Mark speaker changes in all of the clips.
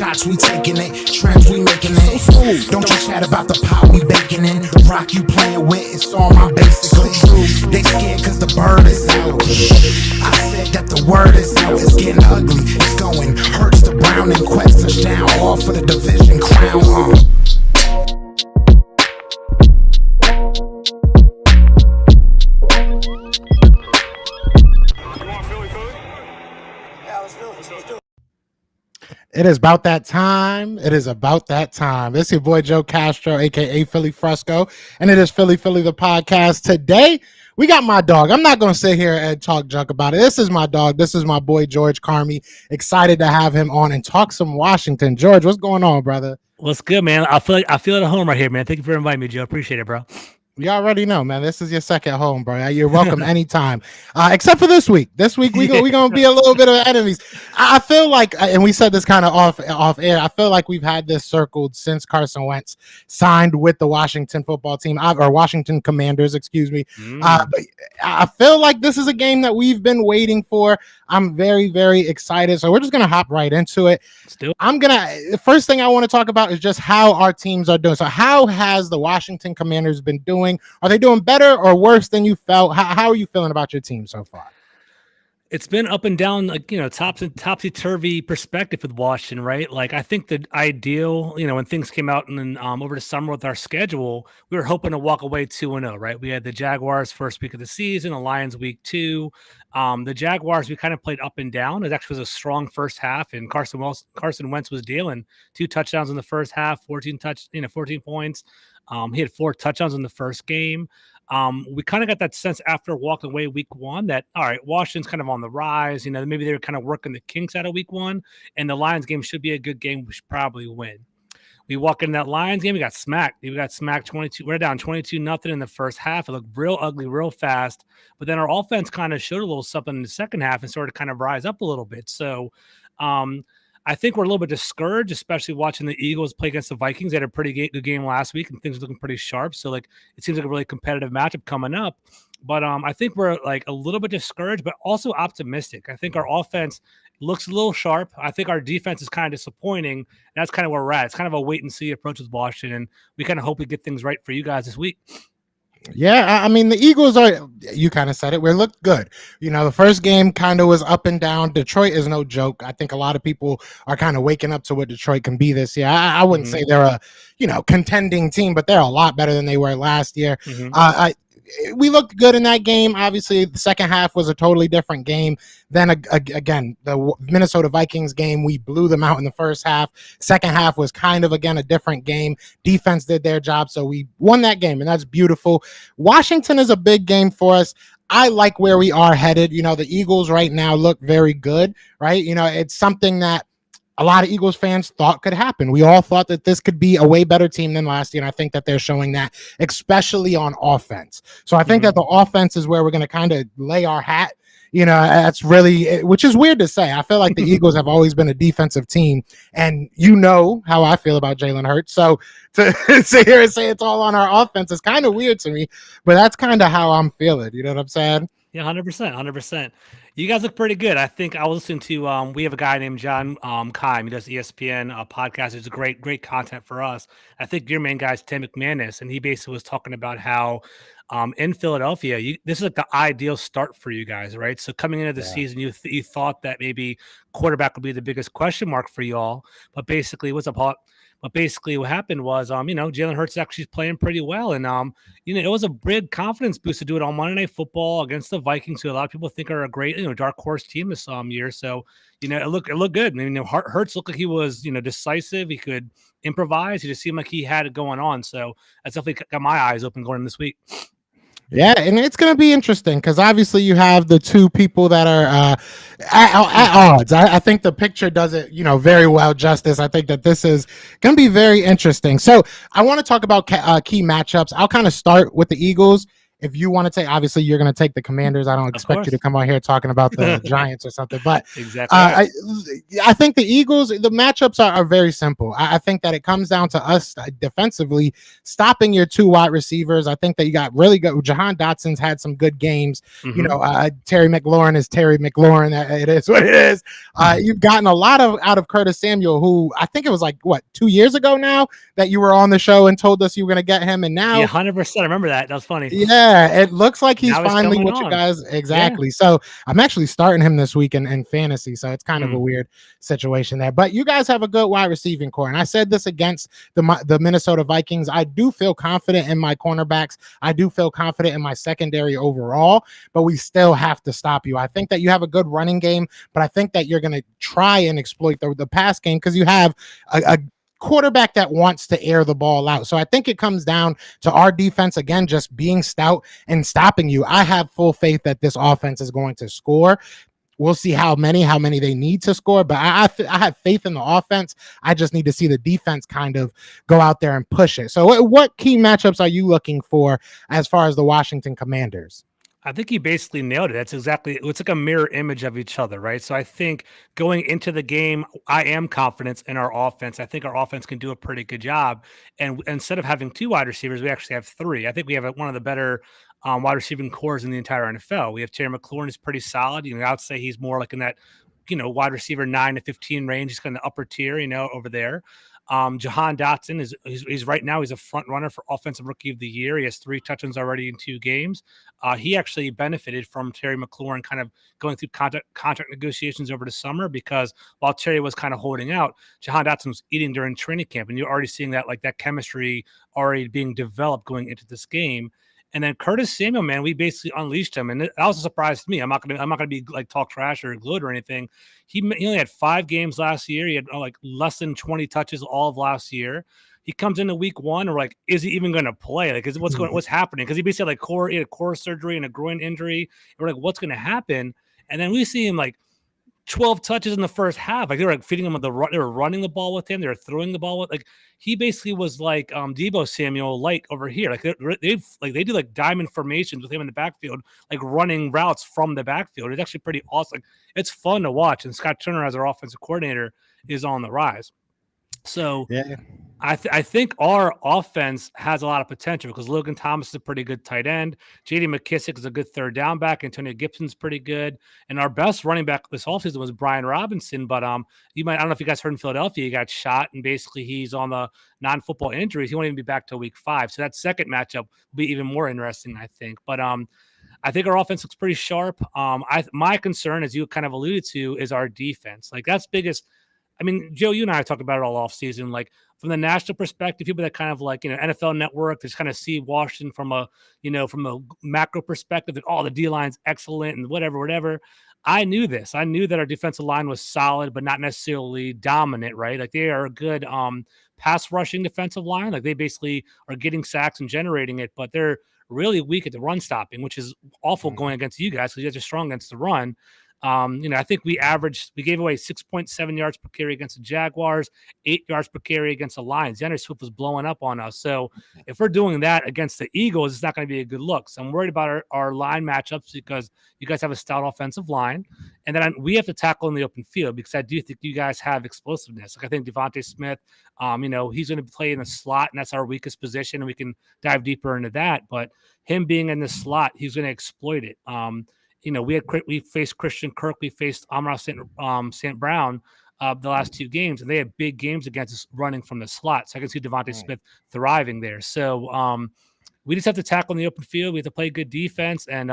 Speaker 1: shots, we taking it. Trends, we making it. Don't you chat about the pot we baking in. The rock you playing with, it's all my basically. They scared cause the bird is out. I said that the word is out. It's getting ugly. It's going. Hurts the Brown and Quest touchdown. All for the division crown.
Speaker 2: It is about that time. It is about that time. This is your boy Joe Castro, aka Philly Fresco, and it is Philly the podcast. Today, we got my dog. I'm not going to sit here and talk junk about it. This is my dog. This is my boy George Carmi. Excited to have him on and talk some Washington. George, what's going on, brother?
Speaker 3: What's good, man? I feel at home right here, man. Thank you for inviting me, Joe. Appreciate it, bro.
Speaker 2: You already know, man. This is your second home, bro. You're welcome anytime, except for this week. This week we gonna be a little bit of enemies. I feel like, and we said this kind of off air. I feel like we've had this circled since Carson Wentz signed with the Washington football team, or Washington Commanders, excuse me. But I feel like this is a game that we've been waiting for. I'm very, very excited. So we're just gonna hop right into it. The first thing I want to talk about is just how our teams are doing. So how has the Washington Commanders been doing? Are they doing better or worse than you felt? How are you feeling about your team so far?
Speaker 3: It's been up and down, like, topsy-turvy perspective with Washington, right? Like, I think the ideal, when things came out and then over the summer with our schedule, we were hoping to walk away 2-0, right? We had the Jaguars first week of the season, the Lions week 2. The Jaguars, we kind of played up and down. It actually was a strong first half, and Carson Wentz was dealing 2 touchdowns in the first half, 14 points. He had 4 touchdowns in the first game. We kind of got that sense after walking away week 1 that, all right, Washington's kind of on the rise. Maybe they were kind of working the kinks out of week 1, and the Lions game should be a good game. We should probably win. We walk in that Lions game, we got smacked. 22. We're down 22-0 in the first half. It looked real ugly, real fast. But then our offense kind of showed a little something in the second half and started to kind of rise up a little bit. So, I think we're a little bit discouraged, especially watching the Eagles play against the Vikings. They had a pretty good game last week, and things are looking pretty sharp. So, it seems like a really competitive matchup coming up. But I think we're a little bit discouraged, but also optimistic. I think our offense looks a little sharp. I think our defense is kind of disappointing, and that's kind of where we're at. It's kind of a wait-and-see approach with Washington, and we kind of hope we get things right for you guys this week.
Speaker 2: Yeah, I mean, the Eagles you kind of said it, we looked good. The first game kind of was up and down. Detroit is no joke. I think a lot of people are kind of waking up to what Detroit can be this year. I wouldn't say they're a, contending team, but they're a lot better than they were last year. We looked good in that game. Obviously, the second half was a totally different game. Then again, the Minnesota Vikings game, we blew them out in the first half. Second half was kind of, again, a different game. Defense did their job, so we won that game, and that's beautiful. Washington is a big game for us. I like where we are headed. The Eagles right now look very good, right? It's something that a lot of Eagles fans thought could happen. We all thought that this could be a way better team than last year, and I think that they're showing that, especially on offense. So I think that the offense is where we're going to kind of lay our hat. That's really, which is weird to say. I feel like the Eagles have always been a defensive team, and how I feel about Jalen Hurts. So to sit here and say it's all on our offense is kind of weird to me, but that's kind of how I'm feeling. You know what I'm saying?
Speaker 3: Yeah, 100%. You guys look pretty good. I think I was listening to, we have a guy named John Keim. He does ESPN podcast. It's great content for us. I think your main guy is Tim McManus, and he basically was talking about how in Philadelphia, this is like the ideal start for you guys, right? So coming into the season, you thought that maybe quarterback would be the biggest question mark for y'all, but basically, what's up, Hawk? But basically what happened was, Jalen Hurts actually playing pretty well. And, it was a big confidence boost to do it on Monday Night Football against the Vikings, who a lot of people think are a great, dark horse team this year. So, it looked good. I mean, Hurts looked like he was, decisive. He could improvise. He just seemed like he had it going on. So that's definitely got my eyes open going in this week.
Speaker 2: Yeah, and it's going to be interesting because obviously you have the two people that are at odds. I think the picture does it, very well justice. I think that this is going to be very interesting. So I want to talk about key matchups. I'll kind of start with the Eagles, if you want to take, obviously you're going to take the Commanders. I don't expect you to come on here talking about the Giants or something, but
Speaker 3: exactly. Right.
Speaker 2: I think the Eagles, the matchups are very simple. I think that it comes down to us defensively stopping your two wide receivers. I think that you got really good. Jahan Dotson's had some good games. You know, Terry McLaurin is Terry McLaurin. It is what it is. You've gotten a lot out of Curtis Samuel, who I think it was like, what, 2 years ago now that you were on the show and told us you were going to get him. And now,
Speaker 3: 100%. I remember that. That was funny.
Speaker 2: Yeah, it looks like he's finally what
Speaker 3: on.
Speaker 2: you guys exactly. Yeah. So I'm actually starting him this week in fantasy. So it's kind of a weird situation there. But you guys have a good wide receiving core. And I said this against the Minnesota Vikings. I do feel confident in my cornerbacks. I do feel confident in my secondary overall, but we still have to stop you. I think that you have a good running game, but I think that you're going to try and exploit the pass game because you have a quarterback that wants to air the ball out. So I think it comes down to our defense, again, just being stout and stopping you. I have full faith that this offense is going to score. We'll see how many they need to score, but I have faith in the offense. I just need to see the defense kind of go out there and push it. So what key matchups are you looking for as far as the Washington Commanders?
Speaker 3: I think you basically nailed it. That's exactly, it's like a mirror image of each other, right? So I think going into the game, I am confident in our offense. I think our offense can do a pretty good job. And instead of having two wide receivers, we actually have three. I think we have one of the better wide receiving cores in the entire NFL. We have Terry McLaurin is pretty solid. You know, I would say he's more like in that, you know, wide receiver 9 to 15 range. He's kind of upper tier, you know, over there. Jahan Dotson he's right now, he's a front runner for offensive rookie of the year. He has 3 touchdowns already in 2 games. He actually benefited from Terry McLaurin kind of going through contract negotiations over the summer, because while Terry was kind of holding out, Jahan Dotson was eating during training camp, and you're already seeing that, like, that chemistry already being developed going into this game. And then Curtis Samuel, man, we basically unleashed him, and that was a surprise to me. I'm not gonna be like talk trash or glued or anything. He only had 5 games last year. He had like less than 20 touches all of last year. He comes into week 1, and we're like, is he even going to play? Like, what's happening? Because he basically had like core surgery and a groin injury. And we're like, what's going to happen? And then we see him like 12 touches in the first half. Like, they were like feeding him with they were running the ball with him. They were throwing the ball with, like, he basically was like Deebo Samuel light over here. Like they do like diamond formations with him in the backfield, like running routes from the backfield. It's actually pretty awesome. Like, it's fun to watch. And Scott Turner, as our offensive coordinator, is on the rise. So yeah. I think our offense has a lot of potential because Logan Thomas is a pretty good tight end. J.D. McKissick is a good third down back. Antonio Gibson's pretty good. And our best running back this offseason was Brian Robinson. But I don't know if you guys heard in Philadelphia, he got shot, and basically he's on the non-football injuries. He won't even be back till week 5. So that second matchup will be even more interesting, I think. But I think our offense looks pretty sharp. My concern, as you kind of alluded to, is our defense. Like, that's biggest. I mean, Joe, you and I have talked about it all off season. Like, from the national perspective, people that kind of like, you know, NFL Network, just kind of see Washington from a macro perspective, that the D line's excellent and whatever. I knew this. I knew that our defensive line was solid, but not necessarily dominant, right? Like, they are a good pass rushing defensive line. Like, they basically are getting sacks and generating it, but they're really weak at the run stopping, which is awful going against you guys because you guys are strong against the run. I think we gave away 6.7 yards per carry against the Jaguars, 8 yards per carry against the Lions. DeAndre Swift was blowing up on us. So if we're doing that against the Eagles, it's not going to be a good look. So I'm worried about our line matchups because you guys have a stout offensive line. And then we have to tackle in the open field because I do think you guys have explosiveness. Like, I think Devontae Smith, he's going to play in the slot, and that's our weakest position, and we can dive deeper into that. But him being in the slot, he's going to exploit it. We faced Christian Kirk, we faced Amon-Ra St. Brown the last 2 games, and they had big games against us running from the slot. So I can see Devontae Smith thriving there. So we just have to tackle in the open field. We have to play good defense, and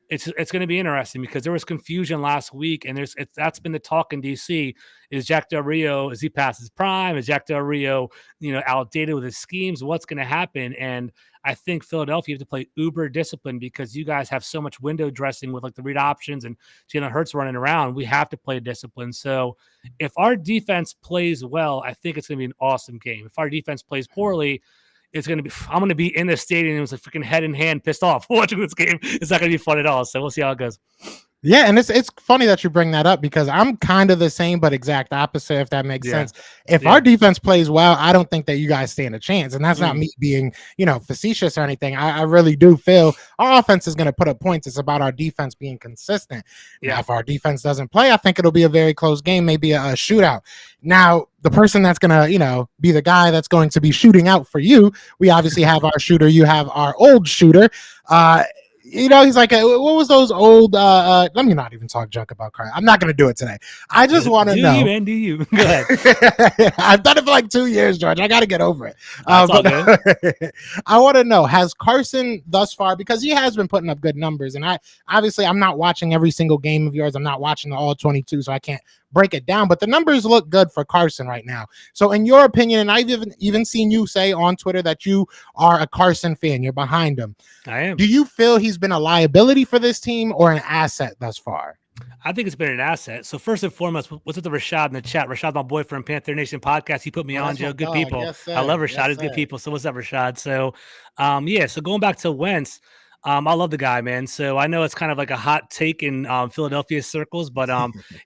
Speaker 3: it's going to be interesting because there was confusion last week, and that's been the talk in DC. Is Jack Del Rio, is he past his prime? Is Jack Del Rio, outdated with his schemes? What's going to happen? And I think Philadelphia, you have to play uber discipline because you guys have so much window dressing with like the read options and Jalen Hurts running around. We have to play discipline. So if our defense plays well, I think it's going to be an awesome game. If our defense plays poorly, it's going to be, I'm going to be in the stadium. It was like freaking head in hand, pissed off watching this game. It's not going to be fun at all. So we'll see how it goes.
Speaker 2: Yeah, and it's funny that you bring that up because I'm kind of the same but exact opposite, if that makes
Speaker 3: Yeah.
Speaker 2: sense. If
Speaker 3: Yeah.
Speaker 2: our defense plays well, I don't think that you guys stand a chance. And that's not
Speaker 3: Mm.
Speaker 2: me being, facetious or anything. I really do feel our offense is going to put up points. It's about our defense being consistent. Now,
Speaker 3: Yeah.
Speaker 2: if our defense doesn't play, I think it'll be a very close game, maybe a shootout. Now, the person that's going to, be the guy that's going to be shooting out for you, we obviously have our shooter. You have our old shooter. He's like, what was those old? Let me not even talk junk about Carson. I'm not going to do it today. I just want to
Speaker 3: Do you,
Speaker 2: know.
Speaker 3: man? Do you? Go ahead.
Speaker 2: I've done it for like 2 years, George. I got to get over it.
Speaker 3: That's all good.
Speaker 2: I want to know, has Carson thus far, because he has been putting up good numbers, and I'm not watching every single game of yours. I'm not watching the all 22, so I can't break it down, but the numbers look good for Carson right now. So in your opinion, and I've even seen you say on Twitter that you are a Carson fan, you're behind him.
Speaker 3: I am.
Speaker 2: Do you feel he's been a liability for this team or an asset thus far?
Speaker 3: I think it's been an asset. So first and foremost, what's with the Rashad in the chat? Rashad, my boy from Panther Nation podcast. He put me on, Joe. Good people.
Speaker 2: Yes,
Speaker 3: I love Rashad. He's good people. So what's up, Rashad? So, so going back to Wentz, I love the guy, man. So I know it's kind of like a hot take in Philadelphia circles, but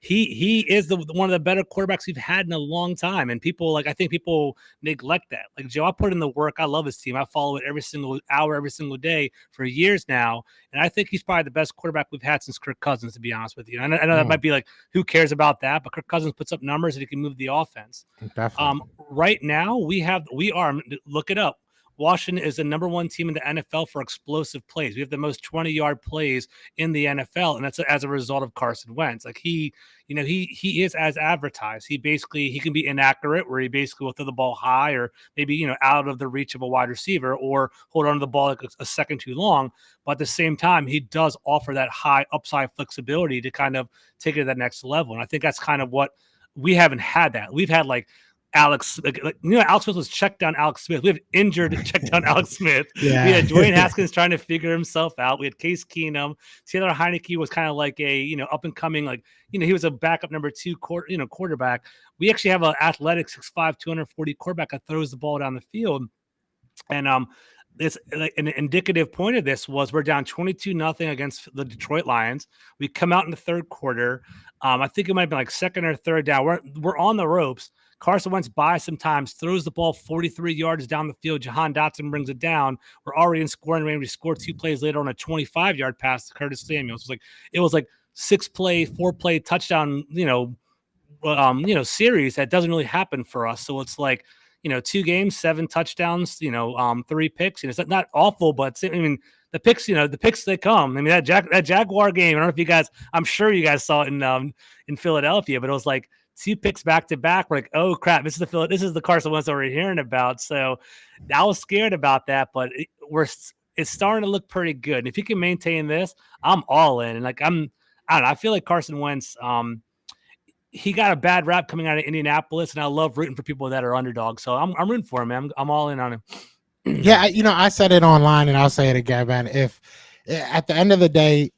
Speaker 3: he is one of the better quarterbacks we've had in a long time. And I think people neglect that. Like Joe, I put in the work. I love his team. I follow it every single hour, every single day for years now. And I think he's probably the best quarterback we've had since Kirk Cousins, to be honest with you. I know that might be like, who cares about that? But Kirk Cousins puts up numbers and he can move the offense.
Speaker 2: Definitely.
Speaker 3: Right now, we are, look it up. Washington is the number one team in the NFL for explosive plays. We have the most 20-yard plays in the NFL, and that's as a result of Carson Wentz. Like he is as advertised. He can be inaccurate, where he basically will throw the ball high or maybe out of the reach of a wide receiver, or hold on to the ball like a second too long. But at the same time, he does offer that high upside flexibility to kind of take it to that next level. And I think that's kind of what we haven't had. That we've had Alex Smith was checked down Alex Smith. We have injured checked down Alex Smith.
Speaker 2: Yeah.
Speaker 3: We had Dwayne Haskins trying to figure himself out. We had Case Keenum. Taylor Heineke was kind of like a up and coming, he was a backup number 2 quarterback. We actually have an athletic 6'5", 240 quarterback that throws the ball down the field. And this an indicative point of this was we're down 22-0 against the Detroit Lions. We come out in the third quarter. I think it might have been like second or third down. We're on the ropes. Carson Wentz by sometimes, throws the ball 43 yards down the field. Jahan Dotson brings it down. We're already in scoring range. We score 2 plays later on a 25-yard pass to Curtis Samuels. It was like 4-play touchdown, series that doesn't really happen for us. So it's like, 2 games, 7 touchdowns, 3 picks. And it's not awful, but the picks they come. I mean, that Jaguar game, I don't know if you guys, I'm sure you guys saw it in Philadelphia, but it was like 2 picks back to back. We're like, oh crap, this is the Carson Wentz that we're hearing about. So I was scared about that, but it's starting to look pretty good. And if he can maintain this, I'm all in. And I don't know, I feel like Carson Wentz, he got a bad rap coming out of Indianapolis, and I love rooting for people that are underdogs. So I'm rooting for him, man. I'm all in on him.
Speaker 2: Yeah, I said it online, and I'll say it again, man. If at the end of the day,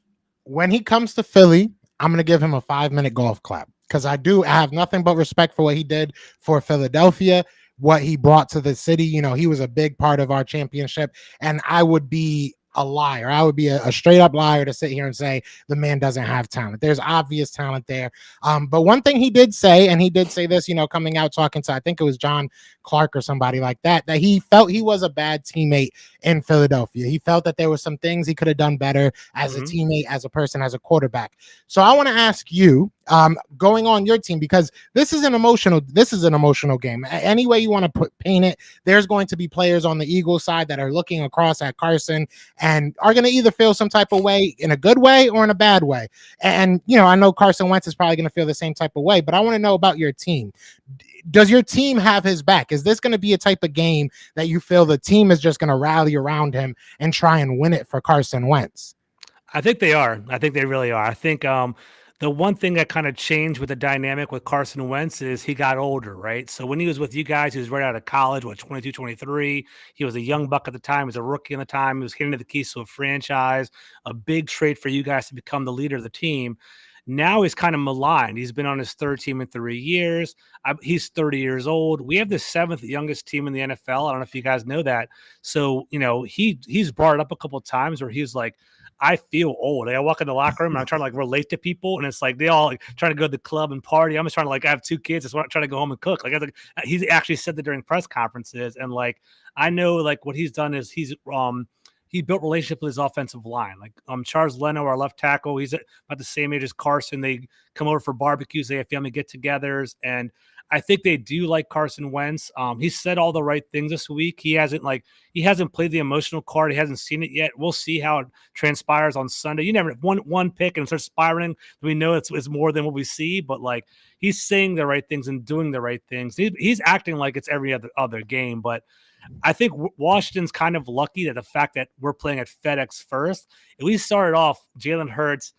Speaker 2: when he comes to Philly, I'm going to give him a 5-minute golf clap, because I have nothing but respect for what he did for Philadelphia, what he brought to the city. He was a big part of our championship, and I would be a liar. I would be a straight up liar to sit here and say the man doesn't have talent. There's obvious talent there. But one thing he did say, and he did say this, coming out talking to, I think it was John Clark or somebody like that he felt he was a bad teammate in Philadelphia. He felt that there were some things he could have done better as a teammate, as a person, as a quarterback. So I want to ask you, going on your team, because this is an emotional game. Any way you want to paint it, there's going to be players on the Eagles side that are looking across at Carson and are going to either feel some type of way in a good way or in a bad way. And, I know Carson Wentz is probably going to feel the same type of way, but I want to know about your team. Does your team have his back? Is this going to be a type of game that you feel the team is just going to rally around him and try and win it for Carson Wentz?
Speaker 3: I think they are. I think they really are. I think the one thing that kind of changed with the dynamic with Carson Wentz is he got older, right? So when he was with you guys, he was right out of college, 22, 23. He was a young buck at the time. He was a rookie at the time. He was hitting the keys to a franchise, a big trade for you guys to become the leader of the team. Now he's kind of maligned. He's been on his 3rd team in 3 years. He's 30 years old. We have the 7th youngest team in the NFL. I don't know if you guys know that. So, he's brought it up a couple of times where he's like, I feel old. Like, I walk in the locker room and I'm trying to like relate to people, and it's like they all like trying to go to the club and party. I'm just trying to like I have 2 kids, just trying to go home and cook. Like he's actually said that during press conferences, and like I know like what he's done is he built relationship with his offensive line. Like Charles Leno, our left tackle, he's about the same age as Carson. They come over for barbecues. They have family get-togethers, and I think they do like Carson Wentz. He said all the right things this week. He hasn't played the emotional card. He hasn't seen it yet. We'll see how it transpires on Sunday. You never one pick and start spiraling. We know it's more than what we see, but like he's saying the right things and doing the right things. He's acting like it's every other game, but I think Washington's kind of lucky that the fact that we're playing at FedEx first. If we started off Jalen Hurts,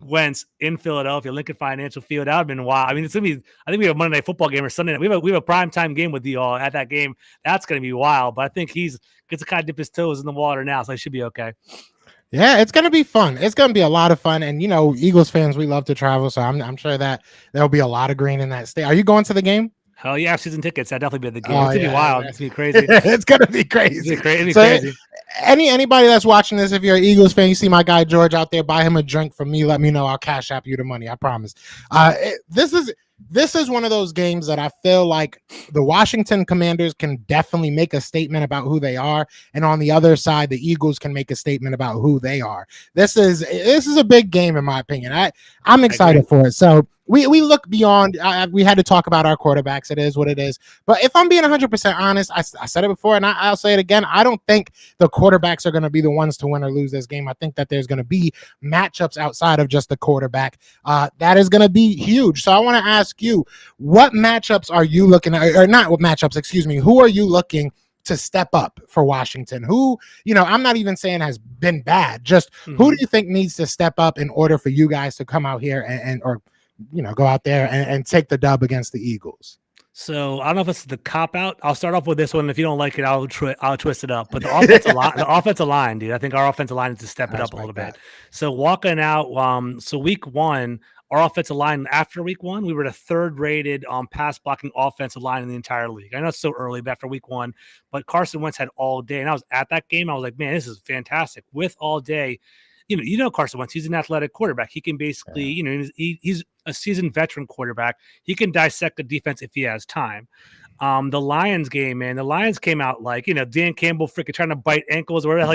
Speaker 3: Wentz in Philadelphia, Lincoln Financial Field, that would have been wild. I mean, it's gonna be. I think we have a Monday Night Football game or Sunday night. We have a primetime game with you all at that game. That's gonna be wild. But I think he's gets to kind of dip his toes in the water now, so he should be okay.
Speaker 2: Yeah, it's going to be fun. It's going to be a lot of fun. And, Eagles fans, we love to travel. So I'm sure that there'll be a lot of green in that state. Are you going to the game?
Speaker 3: Hell yeah, season tickets. I'd definitely be at the game. It's gonna be wild. It's gonna be crazy.
Speaker 2: It's gonna be crazy.
Speaker 3: It's gonna be crazy.
Speaker 2: Anybody that's watching this, if you're an Eagles fan, you see my guy George out there, buy him a drink from me. Let me know. I'll cash app you the money. I promise. This is one of those games that I feel like the Washington Commanders can definitely make a statement about who they are, and on the other side, the Eagles can make a statement about who they are. This is a big game in my opinion. I'm excited for it. So we look beyond. We had to talk about our quarterbacks. It is what it is. But if I'm being 100% honest, I said it before, and I'll say it again. I don't think the quarterbacks are going to be the ones to win or lose this game. I think that there's going to be matchups outside of just the quarterback. That is going to be huge. So I want to ask you, what matchups are you looking at, or not what matchups? Excuse me. Who are you looking to step up for Washington? Who, I'm not even saying has been bad. Just who do you think needs to step up in order for you guys to come out here and go out there and take the dub against the Eagles?
Speaker 3: So I don't know if it's the cop out. I'll start off with this one. If you don't like it, I'll twist it up. But the offensive line, dude, I think our offensive line needs to step it up a little bit. So walking out, so week 1, our offensive line after week 1, we were the 3rd rated pass blocking offensive line in the entire league. I know it's so early, but after week 1, but Carson Wentz had all day, and I was at that game. I was like, man, this is fantastic. With all day, Carson Wentz, he's an athletic quarterback. He can basically, he's a seasoned veteran quarterback. He can dissect the defense if he has time. The Lions game, man, the Lions came out like, Dan Campbell freaking trying to bite ankles or whatever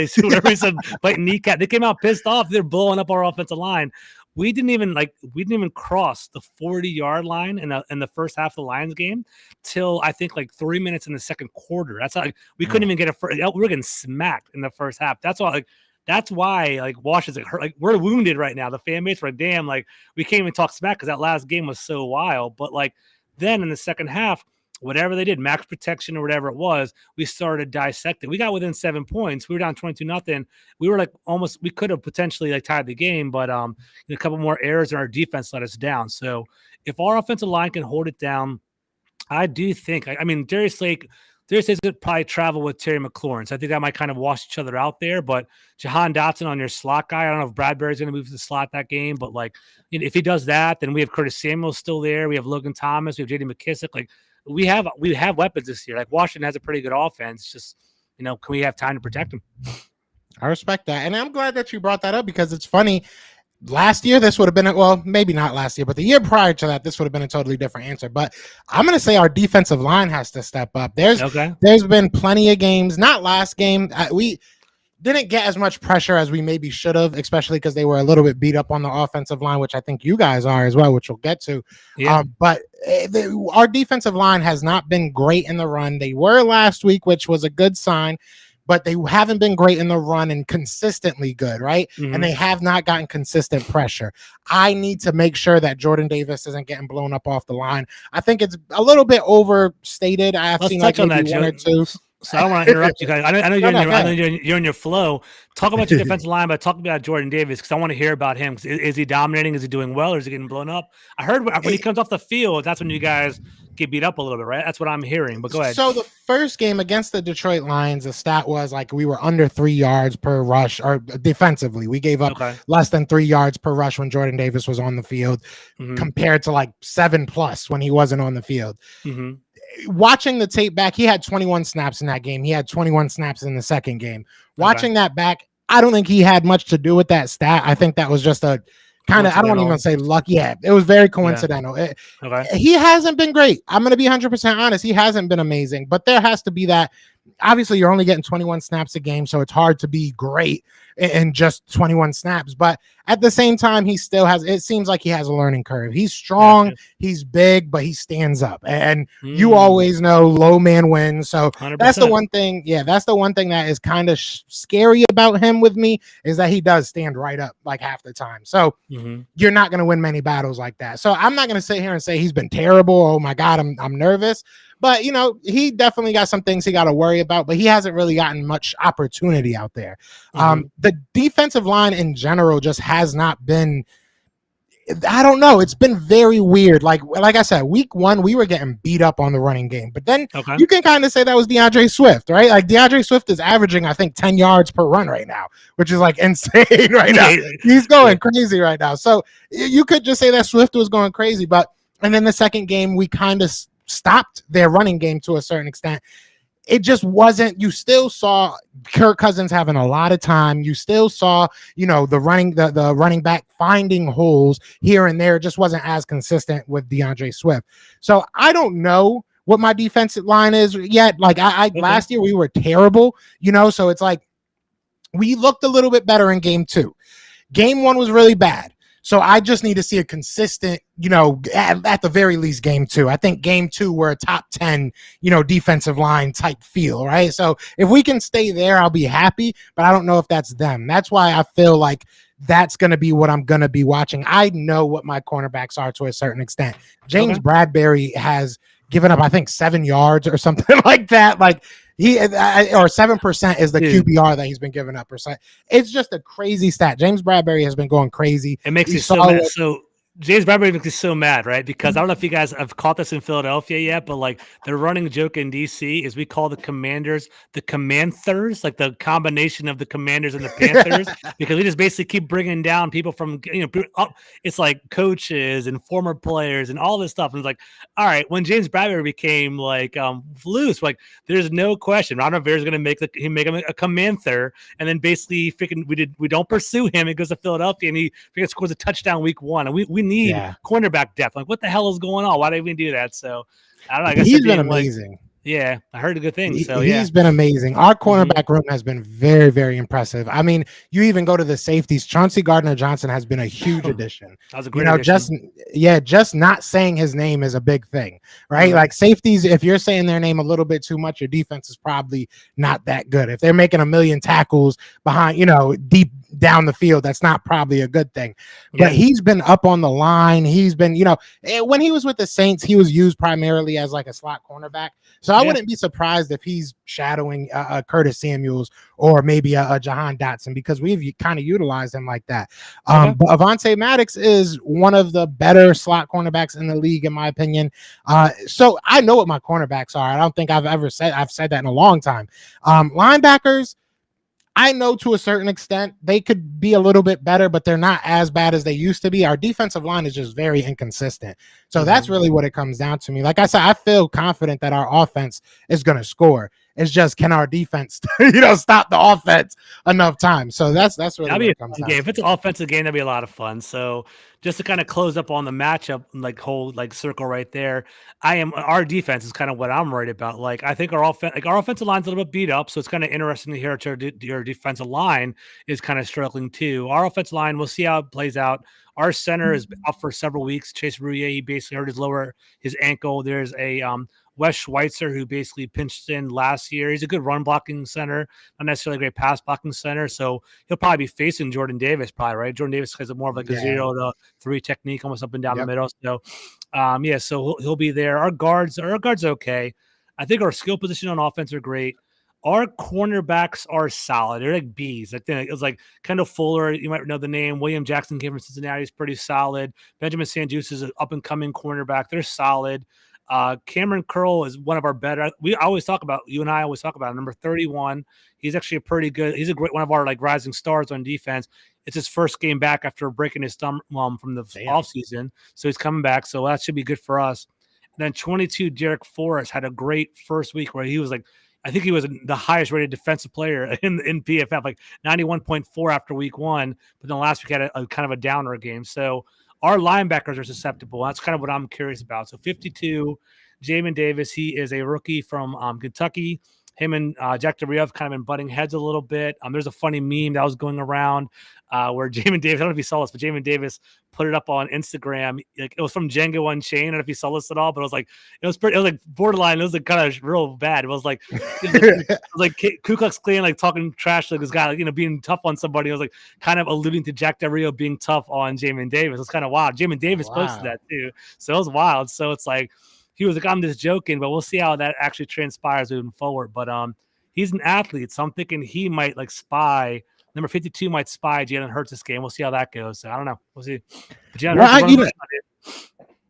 Speaker 3: he said, bite kneecap. They came out pissed off. They're blowing up our offensive line. We didn't even cross the 40-yard line in the first half of the Lions game till I think like 3 minutes in the second quarter. That's how we couldn't even get we were getting smacked in the first half. That's why Washington's hurt. Like, we're wounded right now. The fan base, we're like, damn, like we can't even talk smack because that last game was so wild. But like then in the second half, whatever they did, max protection or whatever it was, we started dissecting. We got within 7 points. We were down 22-0. We were like we could have potentially like tied the game, but a couple more errors in our defense let us down. So if our offensive line can hold it down, I do think. I mean, Darius Slade's could probably travel with Terry McLaurin. So I think that might kind of wash each other out there. But Jahan Dotson on your slot guy, I don't know if Bradbury's going to move to the slot that game. But if he does that, then we have Curtis Samuel still there. We have Logan Thomas. We have J.D. McKissick. Like we have weapons this year. Like Washington has a pretty good offense. Just can we have time to protect them?
Speaker 2: I respect that, and I'm glad that you brought that up because it's funny. Last year, this would have been, well, maybe not last year, but the year prior to that, this would have been a totally different answer. But I'm going to say our defensive line has to step up. There's been plenty of games, not last game. We didn't get as much pressure as we maybe should have, especially because they were a little bit beat up on the offensive line, which I think you guys are as well, which we'll get to. Yeah. But our defensive line has not been great in the run. They were last week, which was a good sign. But they haven't been great in the run and consistently good, right? Mm-hmm. And they have not gotten consistent pressure. I need to make sure that Jordan Davis isn't getting blown up off the line. I think it's a little bit overstated. Let's seen like maybe one or two.
Speaker 3: So I don't want to interrupt you guys. I know you're in your flow. Talk about your defensive line, but talk about Jordan Davis because I want to hear about him. Is he dominating? Is he doing well, or is he getting blown up? I heard when he comes off the field, that's when you guys get beat up a little bit, right? That's what I'm hearing. But go ahead.
Speaker 2: So the first game against the Detroit Lions, the stat was like we were under 3 yards per rush, or defensively, we gave up less than 3 yards per rush when Jordan Davis was on the field, compared to like 7+ when he wasn't on the field. Mm-hmm. Watching the tape back, he had 21 snaps in that game. He had 21 snaps in the second game. Watching that back, I don't think he had much to do with that stat. I think that was just a kind of, I don't even say luck. Yeah, it was very coincidental.
Speaker 3: Okay.
Speaker 2: He hasn't been great. I'm going to be 100% honest. He hasn't been amazing, but there has to be that. Obviously, you're only getting 21 snaps a game, so it's hard to be great in just 21 snaps. But at the same time, he still has, it seems like he has a learning curve. He's strong, he's big, but he stands up. And you always know low man wins. So
Speaker 3: 100%.
Speaker 2: that's the one thing. Yeah, that's the one thing that is kind of scary about him with me, is that he does stand right up like half the time. So you're not going to win many battles like that. So I'm not going to sit here and say he's been terrible. Oh my God, I'm nervous. But, you know, he definitely got some things he got to worry about, but he hasn't really gotten much opportunity out there. The defensive line in general just has not been, I don't know. It's been very weird. Like I said, week 1, we were getting beat up on the running game, but then you can kind of say that was DeAndre Swift, right? Like DeAndre Swift is averaging, I think, 10 yards per run right now, which is like insane right now. He's going crazy right now. So you could just say that Swift was going crazy, and then the second game, we kind of stopped their running game to a certain extent. It just wasn't, you still saw Kirk Cousins having a lot of time. You still saw, you know, the running back finding holes here and there. It just wasn't as consistent with DeAndre Swift. So I don't know what my defensive line is yet. Like last year we were terrible, you know, so it's like we looked a little bit better in game 2. Game 1 was really bad. So I just need to see a consistent, you know, at the very least game 2. I think game 2 we're a top 10, you know, defensive line type feel, right? So if we can stay there, I'll be happy, but I don't know if that's them. That's why I feel like that's going to be what I'm going to be watching. I know what my cornerbacks are to a certain extent. James Bradbury has given up, I think, 7 yards or something like that. Like or 7% is the QBR that he's been giving up. It's just a crazy stat. James Bradbury has been going crazy.
Speaker 3: It makes me so mad. So James Bradbury makes me so mad, right? Because I don't know if you guys have caught this in Philadelphia yet, but like the running joke in DC is we call the Commanders the Commanthers, like the combination of the Commanders and the Panthers, because we just basically keep bringing down people from, you know, up. It's like coaches and former players and all this stuff. And it's like, all right, when James Bradbury became like loose, like there's no question Ron Rivera's going to make him a Commanther, and then basically we don't pursue him. It goes to Philadelphia and he scores a touchdown week 1, and we need cornerback depth. Like, what the hell is going on? Why did we do that? So I don't know. I guess
Speaker 2: he's been amazing.
Speaker 3: Yeah, I heard a good thing. So
Speaker 2: he's been amazing. Our cornerback room has been very, very impressive. I mean, you even go to the safeties. Chauncey Gardner-Johnson has been a huge addition.
Speaker 3: That was a great addition.
Speaker 2: Just not saying his name is a big thing, right? Like safeties, if you're saying their name a little bit too much, your defense is probably not that good. If they're making 1 million tackles behind, you know, deep down the field, that's not probably a good thing. But he's been up on the line. He's been, you know, when he was with the Saints, he was used primarily as like a slot cornerback. So I wouldn't be surprised if he's shadowing Curtis Samuels or maybe a Jahan Dotson, because we've kind of utilized him like that. But Avonte Maddox is one of the better slot cornerbacks in the league, in my opinion. So I know what my cornerbacks are. I don't think I've said that in a long time. Linebackers, I know to a certain extent they could be a little bit better, but they're not as bad as they used to be. Our defensive line is just very inconsistent. So that's really what it comes down to me. Like I said, I feel confident that our offense is going to score. It's just, can our defense, stop the offense enough time? So that's really what it comes down to.
Speaker 3: If it's an offensive game, that'd be a lot of fun. So just to kind of close up on the matchup, like whole like circle right there, our defense is kind of what I'm worried about. Like I think our offensive line's a little bit beat up, so it's kind of interesting to hear your defensive line is kind of struggling too. Our offensive line, we'll see how it plays out. Our center is out for several weeks. Chase Rouillet, he basically hurt his ankle. There's a Wes Schweitzer, who basically pinched in last year. He's a good run blocking center, not necessarily a great pass blocking center. So he'll probably be facing Jordan Davis, right? Jordan Davis has more of like a 0-3 technique, almost up and down the middle. So, so he'll be there. Our guards okay. I think our skill position on offense are great. Our cornerbacks are solid. They're like B's. I think it was like Kendall Fuller. You might know the name. William Jackson came from Cincinnati. He's pretty solid. Benjamin Sandus is an up-and-coming cornerback. They're solid. Cameron Curl is one of our better. You and I always talk about number 31. He's actually he's a great one of our like rising stars on defense. It's his first game back after breaking his thumb from the offseason. So he's coming back. So that should be good for us. And then 22, Derek Forrest had a great first week where he was like, I think he was the highest rated defensive player in PFF, like 91.4 after week 1. But then last week had a kind of a downer game. So our linebackers are susceptible. That's kind of what I'm curious about. So 52, Jamin Davis, he is a rookie from Kentucky. Him and Jack Del Rio have kind of been butting heads a little bit. There's a funny meme that was going around where Jamin Davis, I don't know if you saw this, but Jamin Davis put it up on Instagram. Like, it was from Django Unchained. I don't know if you saw this at all, but it was like borderline. It was like kind of real bad. It was like Ku Klux Klan, like talking trash to this guy, like, being tough on somebody. It was like kind of alluding to Jack Del Rio being tough on Jamin Davis. It's kind of wild. Jamin Davis posted that too. So it was wild. So it's like, he was like, I'm just joking, but we'll see how that actually transpires moving forward. But he's an athlete, so I'm thinking he might like spy. Number 52 might spy Jalen Hurts this game. We'll see how that goes. So I don't know. We'll see. But Jalen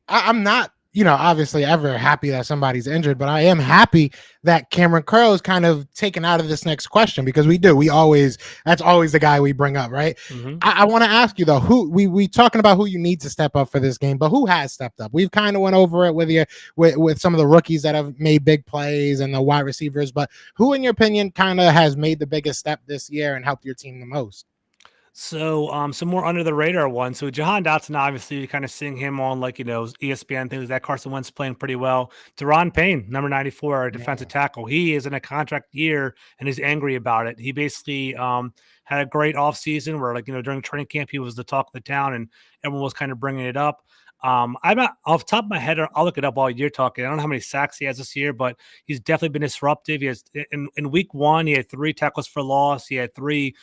Speaker 2: I'm not, obviously ever happy that somebody's injured, but I am happy that Cameron Curl is kind of taken out of this next question, because that's always the guy we bring up, right? Mm-hmm. I want to ask you though, who we talking about who you need to step up for this game, but who has stepped up? We've kind of went over it with you with some of the rookies that have made big plays and the wide receivers, but who in your opinion kind of has made the biggest step this year and helped your team the most?
Speaker 3: So, some more under the radar ones. So, Jahan Dotson, obviously, you're kind of seeing him on ESPN things. That Carson Wentz playing pretty well. Deron Payne, number 94, our defensive tackle. He is in a contract year and he's angry about it. He basically had a great offseason where, during training camp, he was the talk of the town and everyone was kind of bringing it up. I'm not off the top of my head. I'll look it up while you're talking. I don't know how many sacks he has this year, but he's definitely been disruptive. He has in week 1, he had 3 tackles for loss. He had 3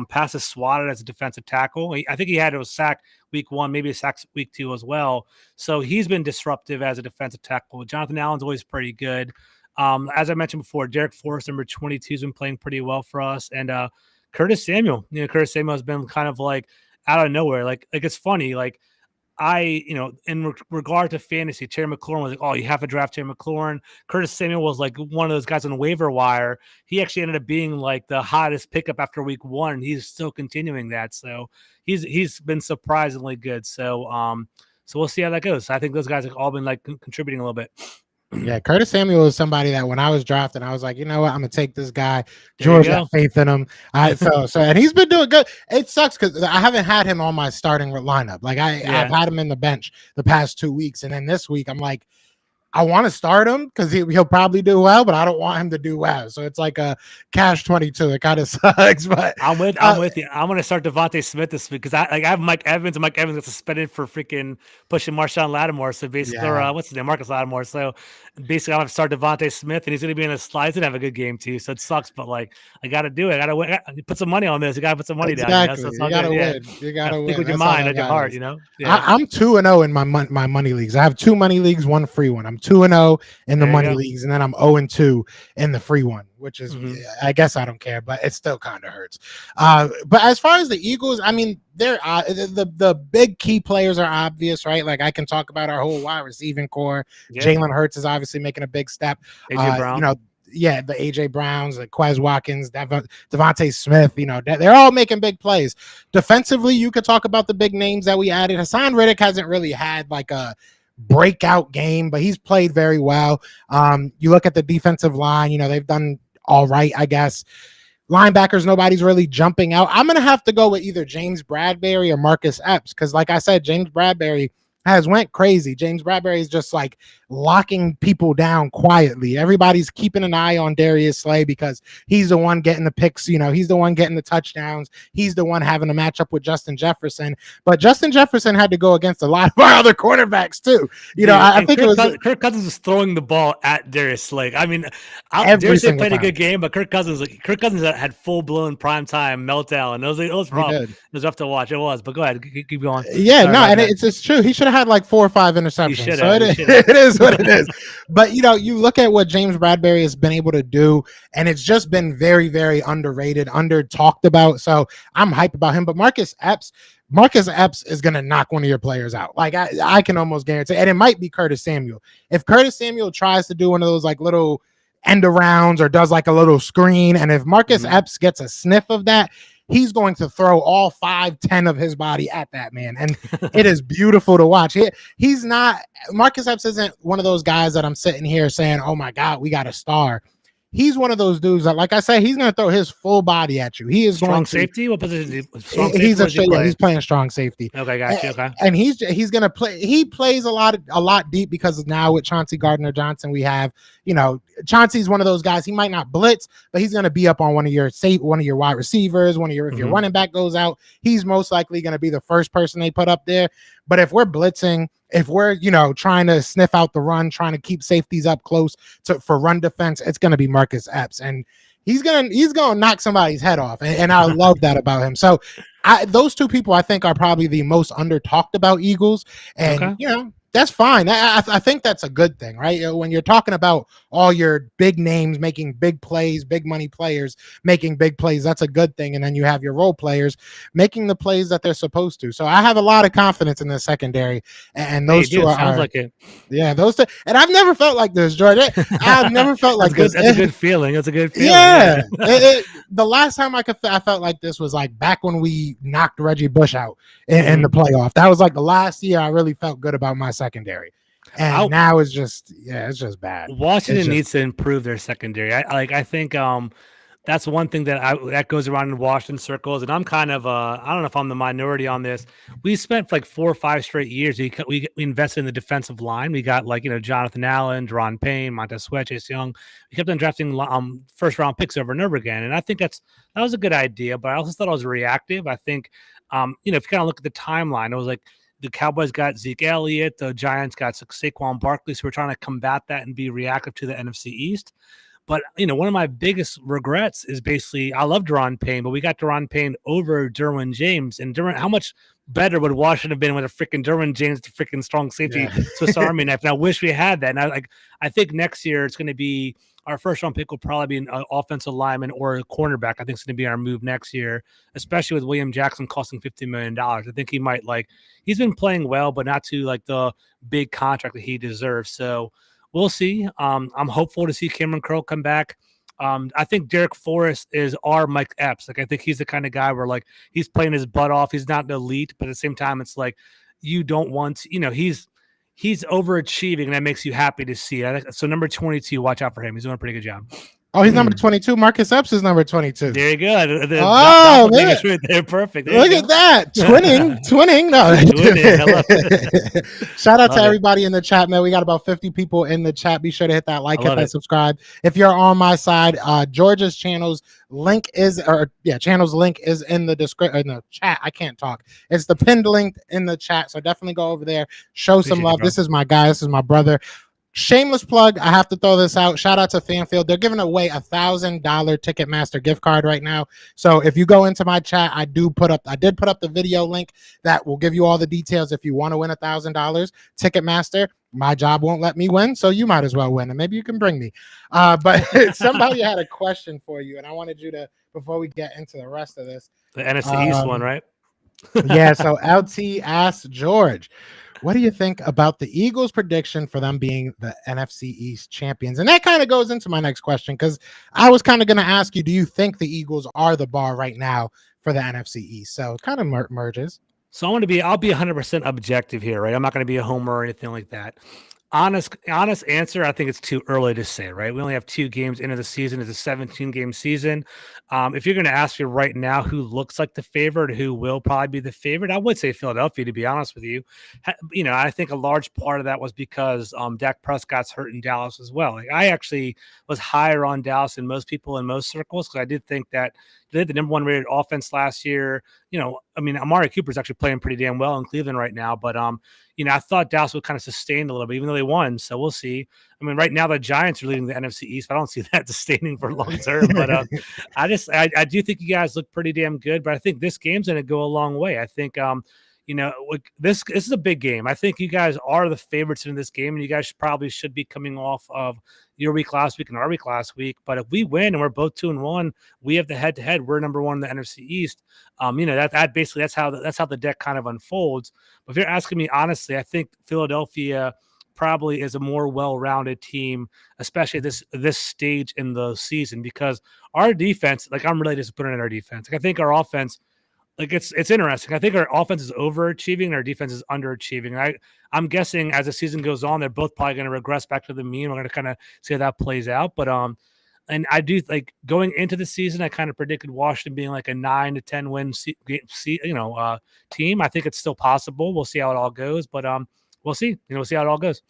Speaker 3: passes swatted as a defensive tackle. I think he had a sack week 1, maybe a sack week 2 as well. So he's been disruptive as a defensive tackle. Jonathan Allen's always pretty good. As I mentioned before, Derek Forrest, number 22, has been playing pretty well for us. And Curtis Samuel, Curtis Samuel has been kind of like out of nowhere. Like it's funny, like in regard to fantasy, Terry McLaurin was like, oh, you have to draft Terry McLaurin. Curtis Samuel was like one of those guys on the waiver wire. He actually ended up being like the hottest pickup after week 1, and he's still continuing that. So he's been surprisingly good. So so we'll see how that goes. I think those guys have all been like contributing a little bit.
Speaker 2: Yeah, Curtis Samuel is somebody that when I was drafting, I was like, you know what, I'm gonna take this guy. George got faith in him. So and he's been doing good. It sucks because I haven't had him on my starting lineup. Like I've had him in the bench the past 2 weeks, and then this week I'm like, I want to start him because he'll probably do well, but I don't want him to do well. So it's like a catch-22. It kind of sucks, but
Speaker 3: I'm with you. I'm going to start Devontae Smith this week because I have Mike Evans, and Mike Evans got suspended for freaking pushing Marshawn Lattimore. So basically, what's his name? Marcus Lattimore. So basically, I'm going to start Devontae Smith, and he's going to be in a slide. He's going to have a good game too. So it sucks, but like I got to do it. I got to win. Put some money on this. You got to put some money down. So
Speaker 2: you got to win. You got to win.
Speaker 3: Think with your mind, not your heart.
Speaker 2: Yeah. I'm 2-0 in my money leagues. I have 2 money leagues, 1 free one. I'm 2-0 in the money leagues, and then I'm 0-2 in the free one, which is I guess I don't care, but it still kind of hurts. But as far as the Eagles, I mean, they're the big key players are obvious, right? Like I can talk about our whole wide receiving core. Jalen Hurts is obviously making a big step.
Speaker 3: AJ Brown.
Speaker 2: The AJ Browns, the Quez Watkins, Devontae Smith, they're all making big plays. Defensively, you could talk about the big names that we added. Hassan Riddick hasn't really had like a breakout game, but he's played very well. You look at the defensive line, they've done all right, I guess. Linebackers, nobody's really jumping out. I'm going to have to go with either James Bradbury or Marcus Epps because, like I said, James Bradbury has went crazy. James Bradbury is just like locking people down quietly. Everybody's keeping an eye on Darius Slay because he's the one getting the picks. He's the one getting the touchdowns. He's the one having a matchup with Justin Jefferson. But Justin Jefferson had to go against a lot of our other quarterbacks too. I think
Speaker 3: Kirk Cousins was throwing the ball at Darius Slay. I mean, Darius Slay played a good game, but Kirk Cousins had full blown primetime meltdown. It was rough. It was rough to watch. It was. But go ahead, keep going.
Speaker 2: Yeah, it's true. He should have had like 4 or 5 interceptions. So it is what it is. But you look at what James Bradbury has been able to do, and it's just been very, very underrated, under talked about. So I'm hyped about him. But Marcus Epps is going to knock one of your players out. Like I can almost guarantee, and it might be Curtis Samuel. If Curtis Samuel tries to do one of those like little end arounds or does like a little screen, and if Marcus Epps gets a sniff of that, he's going to throw all 5-10 of his body at that man. And it is beautiful to watch. He's not, Marcus Epps isn't one of those guys that I'm sitting here saying, oh my God, we got a star. he's one of those dudes that, like I said, he's going to throw his full body at you. He is
Speaker 3: strong
Speaker 2: going to
Speaker 3: safety. What position? Strong safety.
Speaker 2: he's he's playing strong safety.
Speaker 3: Okay, got you. Okay,
Speaker 2: and he's going to play. He plays a lot deep because now with Chauncey Gardner-Johnson, we have, you know, Chauncey's one of those guys. He might not blitz, but he's going to be up on one of your wide receivers, one of your, if your running back goes out, he's most likely going to be the first person they put up there. But if we're blitzing, if we're, you know, trying to sniff out the run, trying to keep safeties up close for run defense, it's going to be Marcus Epps, and he's gonna knock somebody's head off, and I love that about him. So those two people I think are probably the most under talked about Eagles, and you know, that's fine. I think that's a good thing, right? When you're talking about all your big names making big plays, big money players making big plays, that's a good thing. And then you have your role players making the plays that they're supposed to. So I have a lot of confidence in the secondary, and those two
Speaker 3: sounds like it.
Speaker 2: Yeah, those two. And I've never felt like this, George. I've never felt like this.
Speaker 3: That's a good feeling. That's a good feeling.
Speaker 2: Yeah. The last time I felt like this was like back when we knocked Reggie Bush out in the playoff. That was like the last year I really felt good about my secondary. And now it's just bad.
Speaker 3: Washington needs to improve their secondary. I think that's one thing that goes around in Washington circles, and I'm kind of I don't know if I'm the minority on this. We spent like 4 or 5 straight years. We invested in the defensive line. We got, like, you know, Jonathan Allen, Deron Payne, Montez Sweat, Chase Young. We kept on drafting first round picks over and over again, and I think that was a good idea. But I also thought it was reactive. I think you know, if you kind of look at the timeline, it was like the Cowboys got Zeke Elliott, the Giants got Saquon Barkley, so we're trying to combat that and be reactive to the NFC East. But, you know, one of my biggest regrets is basically, I love Deron Payne, but we got Deron Payne over Derwin James. And how much better would Washington have been with a freaking Derwin James, the freaking strong safety Swiss Army knife? And I wish we had that. And I think next year it's going to be, our first round pick will probably be an offensive lineman or a cornerback. I think it's going to be our move next year, especially with William Jackson costing $50 million. I think he might, like, he's been playing well, but not to like the big contract that he deserves. So we'll see. I'm hopeful to see Cameron Curl come back. I think Derek Forrest is our Mike Epps. Like, I think he's the kind of guy where, like, he's playing his butt off. He's not an elite, but at the same time, it's like, you don't want to, you know, he's overachieving, and that makes you happy to see. So number 22, watch out for him. He's doing a pretty good job.
Speaker 2: Oh, he's number 22. Marcus Epps is number 22.
Speaker 3: There you go.
Speaker 2: Oh, man.
Speaker 3: They're perfect.
Speaker 2: Look at that. Twinning. No. Shout out to everybody in the chat, man. We got about 50 people in the chat. Be sure to hit that like, hit that subscribe. If you're on my side, George's channel's link is in the description, in the chat. I can't talk. It's the pinned link in the chat. So definitely go over there. Show some love. This is my guy. This is my brother. Shameless plug. I have to throw this out. Shout out to Fanfield. They're giving away $1,000 Ticketmaster gift card right now. So if you go into my chat, I did put up the video link that will give you all the details. If you want to win $1,000 Ticketmaster, my job won't let me win, so you might as well win, and maybe you can bring me. But somebody had a question for you, and I wanted you to, before we get into the rest of this,
Speaker 3: the NFC East one, right?
Speaker 2: Yeah. So LT asked George, what do you think about the Eagles' prediction for them being the NFC East champions? And that kind of goes into my next question, because I was kind of going to ask you, do you think the Eagles are the bar right now for the NFC East? So it kind of merges.
Speaker 3: So I'll be 100% objective here, right? I'm not going to be a homer or anything like that. Honest answer, I think it's too early to say, right? We only have 2 games into the season. It's a 17-game season. If you're going to ask me right now who looks like the favorite, who will probably be the favorite, I would say Philadelphia, to be honest with you. You know, I think a large part of that was because Dak Prescott's hurt in Dallas as well. Like, I actually was higher on Dallas than most people in most circles, because I did think that they had the number 1 rated offense last year. You know, I mean, Amari Cooper's actually playing pretty damn well in Cleveland right now, but you know, I thought Dallas would kind of sustain a little bit, even though they won. So we'll see. I mean, right now the Giants are leading the NFC East, but I don't see that sustaining for long term. But I do think you guys look pretty damn good. But I think this game's going to go a long way. I think you know, this is a big game. I think you guys are the favorites in this game, and you guys probably should be coming off of your week last week and our week last week. But if we win and we're both 2-1, we have the head-to-head. We're number 1 in the NFC East. You know, that basically that's how the deck kind of unfolds. But if you're asking me honestly, I think Philadelphia probably is a more well-rounded team, especially this stage in the season, because our defense, like, I'm really disappointed in our defense. Like, I think our offense, like, it's interesting. I think our offense is overachieving and our defense is underachieving. I'm guessing as the season goes on, they're both probably going to regress back to the mean. We're going to kind of see how that plays out. But And I do like going into the season, I kind of predicted Washington being like a 9 to 10 win team. I think it's still possible. We'll see how it all goes, but we'll see. We'll see how it all goes.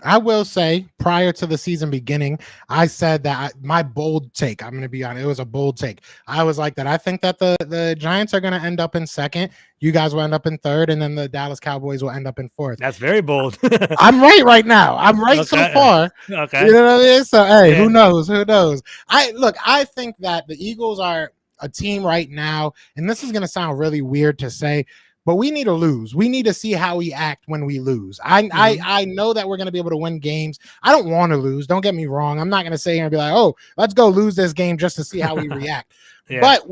Speaker 2: I will say, prior to the season beginning, I said that my bold take, I'm going to be honest, it was a bold take. I was like that. I think that the Giants are going to end up in second. You guys will end up in third, and then the Dallas Cowboys will end up in fourth.
Speaker 3: That's very bold.
Speaker 2: I'm right now. I'm right so far.
Speaker 3: Okay.
Speaker 2: You know what I mean? So, hey, who knows? Who knows? I think that the Eagles are a team right now, and this is going to sound really weird to say, but we need to lose. We need to see how we act when we lose. I know that we're going to be able to win games. I don't want to lose. Don't get me wrong. I'm not going to sit here and be like, oh, let's go lose this game just to see how we react. But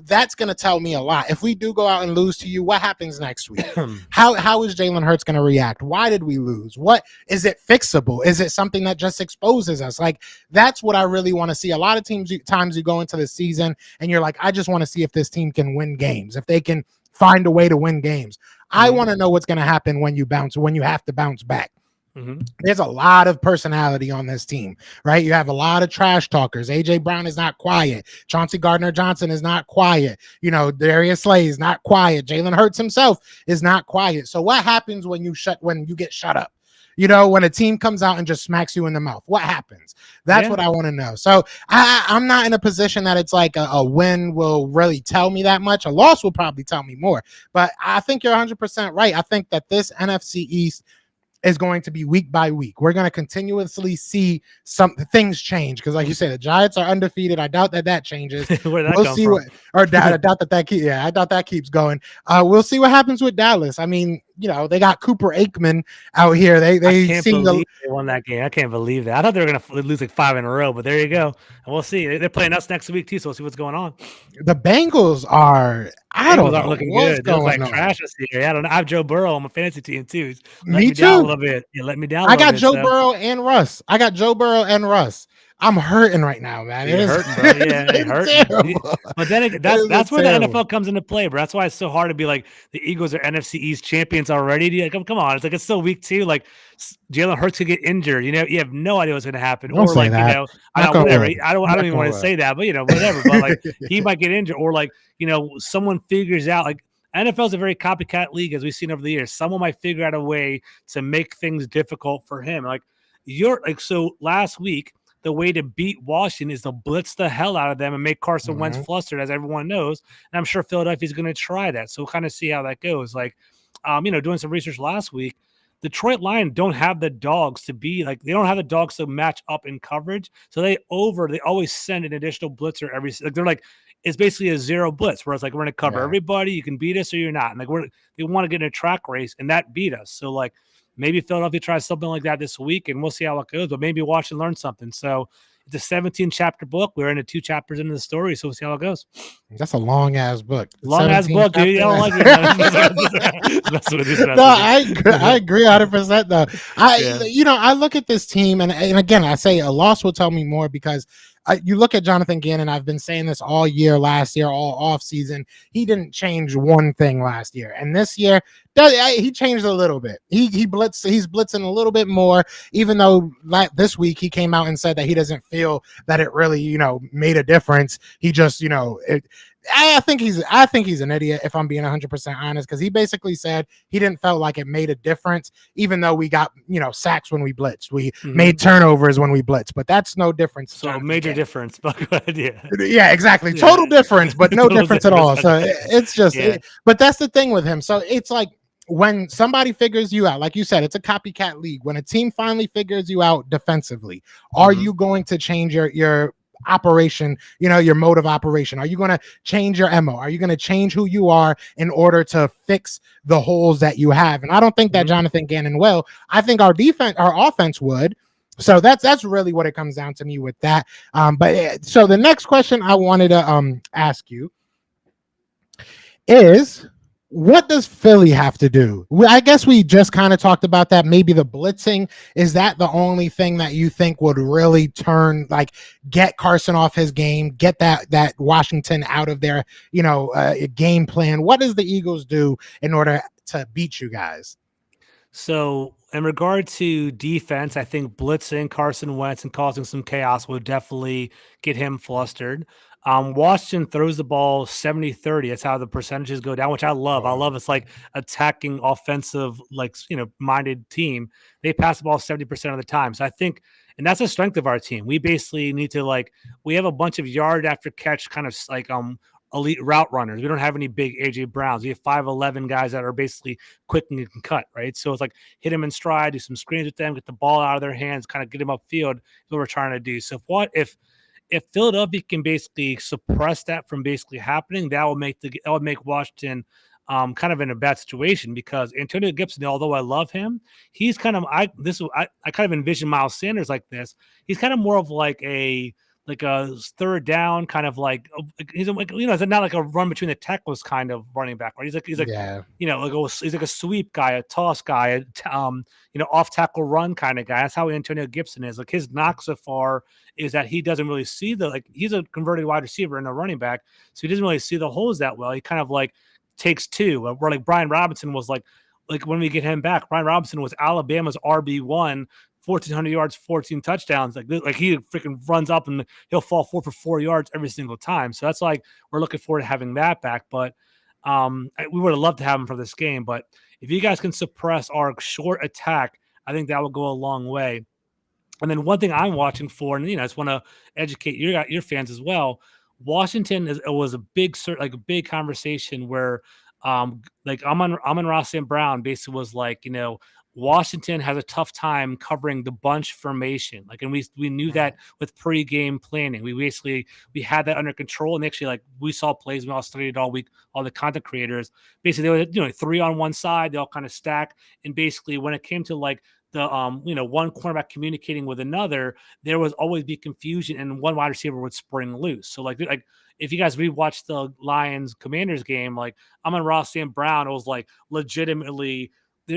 Speaker 2: that's going to tell me a lot. If we do go out and lose to you, what happens next week? How is Jalen Hurts going to react? Why did we lose? What is it fixable? Is it something that just exposes us? Like, that's what I really want to see. A lot of times you go into the season and you're like, I just want to see if this team can win games, if they can find a way to win games. I want to know what's going to happen when you have to bounce back. There's a lot of personality on this team, right? You have a lot of trash talkers. AJ Brown is not quiet. Chauncey Gardner-Johnson is not quiet. Darius Slay is not quiet. Jalen Hurts himself is not quiet. So what happens when you get shut up? When a team comes out and just smacks you in the mouth, what happens? That's what I want to know. So I'm not in a position that it's like a win will really tell me that much. A loss will probably tell me more. But I think you're 100% right. I think that this NFC East is going to be week by week. We're going to continuously see some things change because, like you said, the Giants are undefeated. I doubt that changes.
Speaker 3: Where did that come from?
Speaker 2: I doubt that keeps going. We'll see what happens with Dallas. I mean, they got Cooper Aikman out here. They
Speaker 3: won that game. I can't believe that. I thought they were going to lose like 5 in a row, but there you go. And we'll see. They're playing us next week too, so we'll see what's going on.
Speaker 2: The Bengals are. I don't know
Speaker 3: looking
Speaker 2: what's
Speaker 3: good. They look like
Speaker 2: on.
Speaker 3: Trash this year. I don't know. I have Joe Burrow on my fantasy team too.
Speaker 2: Me too.
Speaker 3: Down a little bit. Let me down.
Speaker 2: I got Joe Burrow and Russ. I'm hurting right now, man.
Speaker 3: You're hurting, bro. Yeah, it hurting. But then that's where the NFL comes into play, bro. That's why it's so hard to be like the Eagles are NFC East champions already. Like, come on, it's like it's still week 2. Like Jalen Hurts could get injured. You have no idea what's going to happen.
Speaker 2: Don't say that.
Speaker 3: Whatever. I don't even want to say that, but whatever. But like he might get injured, or like someone figures out like. NFL is a very copycat league, as we've seen over the years. Someone might figure out a way to make things difficult for him. So last week, the way to beat Washington is to blitz the hell out of them and make Carson Wentz flustered, as everyone knows. And I'm sure Philadelphia's going to try that. So we'll kind of see how that goes. Like, doing some research last week, Detroit Lions don't have the dogs to be like, they don't have the dogs to match up in coverage. So they always send an additional blitzer they're like, it's basically a 0 blitz, where it's like, we're going to cover everybody. You can beat us or you're not. And like, they want to get in a track race, and that beat us. So like, maybe Philadelphia tries something like that this week, and we'll see how it goes. But maybe watch and learn something. So it's a 17-chapter book. We're into 2 chapters into the story, so we'll see how it goes.
Speaker 2: That's a long ass book.
Speaker 3: Long ass book, dude. I don't like it.
Speaker 2: No, I agree 100%. Though I look at this team, and again, I say a loss will tell me more because. You look at Jonathan Gannon. I've been saying this all year, last year, all off season. He didn't change one thing last year, and this year he changed a little bit. He's blitzing a little bit more. Even though this week he came out and said that he doesn't feel that it really made a difference. He just I think he's an idiot, if I'm being 100% honest, because he basically said he didn't feel like it made a difference, even though we got sacks when we blitzed, we made turnovers when we blitzed, but that's no difference.
Speaker 3: So major difference, but
Speaker 2: yeah, exactly, total difference, but no difference at all. So it's just, but that's the thing with him. So it's like when somebody figures you out, like you said, it's a copycat league. When a team finally figures you out defensively, are you going to change your operation, your mode of operation? Are you going to change your MO? Are you going to change who you are in order to fix the holes that you have? And I don't think that Jonathan Gannon will. I think our offense would. So that's really what it comes down to me with that. So the next question I wanted to ask you is, what does Philly have to do? I guess we just kind of talked about that. Maybe the blitzing. Is that the only thing that you think would really get Carson off his game, get that Washington out of their, game plan? What does the Eagles do in order to beat you guys?
Speaker 3: So in regard to defense, I think blitzing Carson Wentz and causing some chaos would definitely get him flustered. Washington throws the ball 70-30. That's how the percentages go down, which I love. I love it's like attacking offensive, like, minded team. They pass the ball 70% of the time. So I think, and that's a strength of our team. We basically need to, like, we have a bunch of yard after catch kind of like elite route runners. We don't have any big AJ Browns. We have 5'11" guys that are basically quick and can cut, right? So it's like hit them in stride, do some screens with them, get the ball out of their hands, kind of get them upfield. Is what we're trying to do. So if Philadelphia can basically suppress that from basically happening, that would make Washington kind of in a bad situation, because Antonio Gibson, although I love him, he's kind of I kind of envision Miles Sanders like this. He's kind of more of like a third down kind of like, he's like, it's not like a run between the tackles kind of running back, right? He's like
Speaker 2: Yeah.
Speaker 3: He's like a sweep guy, a toss guy, off tackle run kind of guy. That's how Antonio Gibson is. Like, his knock so far is that he doesn't really see he's a converted wide receiver and a running back, so he doesn't really see the holes that well. He kind of like takes two, where like Brian Robinson was like when we get him back, Brian Robinson was Alabama's RB1, 1,400 yards, 14 touchdowns. Like he freaking runs up and he'll fall 4 for 4 yards every single time. So that's like, we're looking forward to having that back. But we would have loved to have him for this game. But if you guys can suppress our short attack, I think that will go a long way. And then one thing I'm watching for, and I just want to educate your fans as well. Washington was a big conversation where like Amon-Ra St. Brown basically was like, Washington has a tough time covering the bunch formation. Like, and we knew that with pregame planning. We had that under control, and actually, like, we saw plays, we all studied all week, all the content creators. Basically, they were, three on one side, they all kind of stack. And basically, when it came to like the one cornerback communicating with another, there was always be confusion, and one wide receiver would spring loose. So like if you guys rewatch the Lions Commanders game, like Amon-Ra St. Brown, it was like legitimately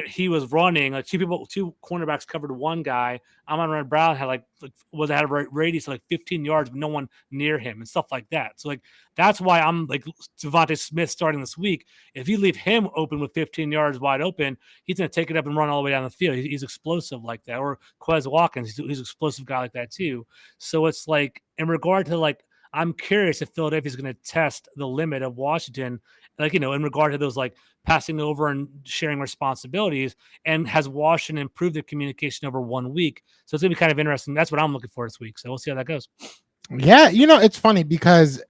Speaker 3: he was running like two cornerbacks covered one guy. Amon-Ra Brown had had a radius of like 15 yards, but no one near him and stuff like that. So like that's why I'm like Devontae Smith starting this week. If you leave him open with 15 yards wide open, he's going to take it up and run all the way down the field. He's explosive like that. Or Quez Watkins, he's an explosive guy like that too. So it's like, in regard to like, I'm curious if Philadelphia is going to test the limit of Washington, like, in regard to those like passing over and sharing responsibilities, and has Washington improved their communication over 1 week. So it's going to be kind of interesting. That's what I'm looking for this week. So we'll see how that goes.
Speaker 2: Yeah. It's funny because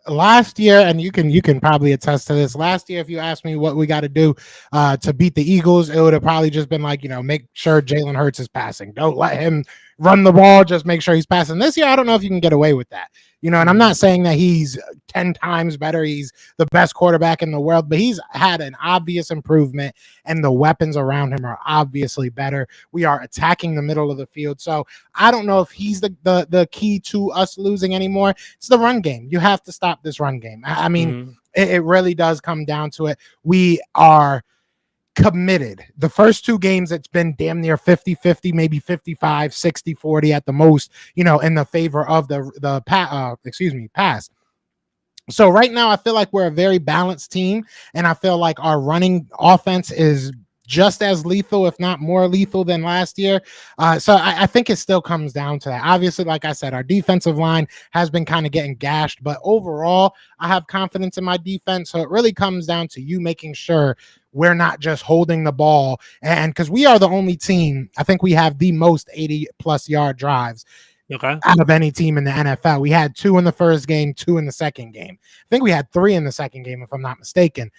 Speaker 2: last year, and you can probably attest to this, last year, if you asked me what we got to do to beat the Eagles, it would have probably just been like, make sure Jalen Hurts is passing. Don't let him run the ball. Just make sure he's passing. This year, I don't know if you can get away with that. And I'm not saying that he's 10 times better. He's the best quarterback in the world, but he's had an obvious improvement, and the weapons around him are obviously better. We are attacking the middle of the field. So I don't know if he's the key to us losing anymore. It's the run game. You have to stop this run game. I mean, it really does come down to it. We are committed. The first two games, it's been damn near 50-50, maybe 55, 60-40 at the most, in the favor of the pass. So right now, I feel like we're a very balanced team, and I feel like our running offense is just as lethal, if not more lethal than last year. So I think it still comes down to that. Obviously, like I said, our defensive line has been kind of getting gashed, but overall, I have confidence in my defense. So it really comes down to you making sure we're not just holding the ball. And because we are the only team, I think we have the most 80-plus yard drives out of any team in the NFL. We had 2 in the first game, 2 in the second game. I think we had 3 in the second game, if I'm not mistaken.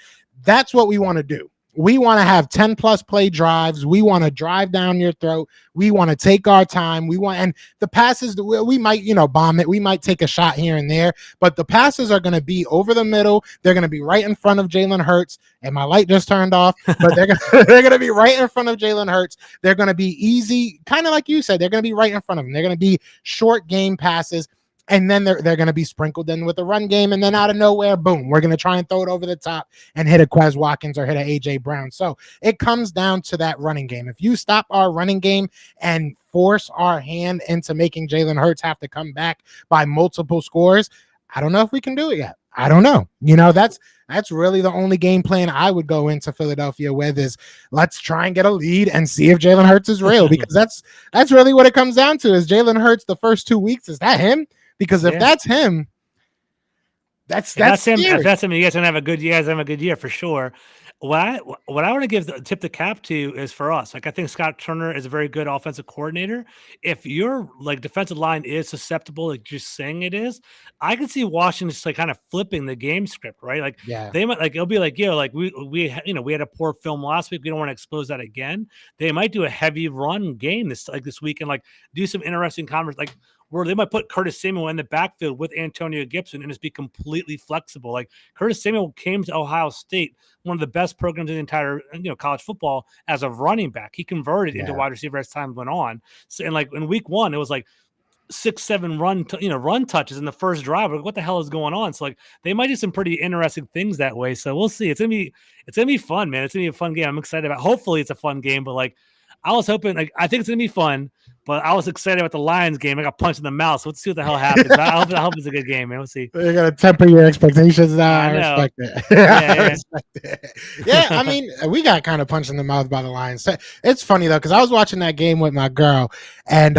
Speaker 2: That's what we want to do. We want to have 10-plus play drives. We want to drive down your throat. We want to take our time. And the passes, we might, bomb it. We might take a shot here and there, but the passes are going to be over the middle. They're going to be right in front of Jalen Hurts. And my light just turned off, but they're going to be right in front of Jalen Hurts. They're going to be easy, kind of like you said. They're going to be right in front of him. They're going to be short game passes. And then they're going to be sprinkled in with the run game. And then out of nowhere, boom, we're going to try and throw it over the top and hit a Quez Watkins or hit a AJ Brown. So it comes down to that running game. If you stop our running game and force our hand into making Jalen Hurts have to come back by multiple scores, I don't know if we can do it yet. I don't know. That's really the only game plan I would go into Philadelphia with is let's try and get a lead and see if Jalen Hurts is real, because that's really what it comes down to. Is Jalen Hurts the first 2 weeks? Is that him? Because if that's him, that's
Speaker 3: him.
Speaker 2: scary.
Speaker 3: If that's him, you guys have a good. You guys have a good year for sure. What I want to give the tip the cap to is for us. Like I think Scott Turner is a very good offensive coordinator. If your like defensive line is susceptible, like you're saying it is, I can see Washington just like kind of flipping the game script, right? Like they might like it'll be like like we had a poor film last week. We don't want to expose that again. They might do a heavy run game this week and like do some interesting conversations like where they might put Curtis Samuel in the backfield with Antonio Gibson and just be completely flexible. Like Curtis Samuel came to Ohio State, one of the best programs in the entire college football as a running back. He converted into wide receiver as time went on. So, and like in week 1, it was like 6-7 run touches in the first drive. Like, what the hell is going on? So like they might do some pretty interesting things that way. So we'll see. It's gonna be fun, man. It's gonna be a fun game. I'm excited about. Hopefully it's a fun game, but like I was hoping, like I think it's gonna be fun, but I was excited about the Lions game. I got punched in the mouth. So let's see what the hell happens. I hope it's a good game, man. We'll see.
Speaker 2: You're gonna temper your expectations now. I respect it.
Speaker 3: Yeah,
Speaker 2: respect it. Yeah, I mean, we got kind of punched in the mouth by the Lions. It's funny though, because I was watching that game with my girl, and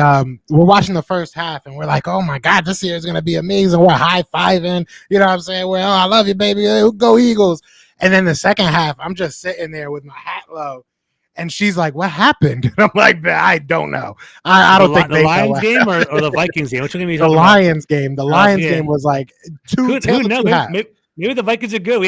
Speaker 2: we're watching the first half, and we're like, "Oh my god, this year is gonna be amazing." We're high fiving, you know what I'm saying? Well, I love you, baby. Go Eagles. And then the second half, I'm just sitting there with my hat low. And she's like, "What happened?" And I'm like, "I don't know. I don't think
Speaker 3: the Lions game or the Vikings game. Which one are you
Speaker 2: the Lions game. The Lions game was like two.
Speaker 3: Maybe the Vikings are good.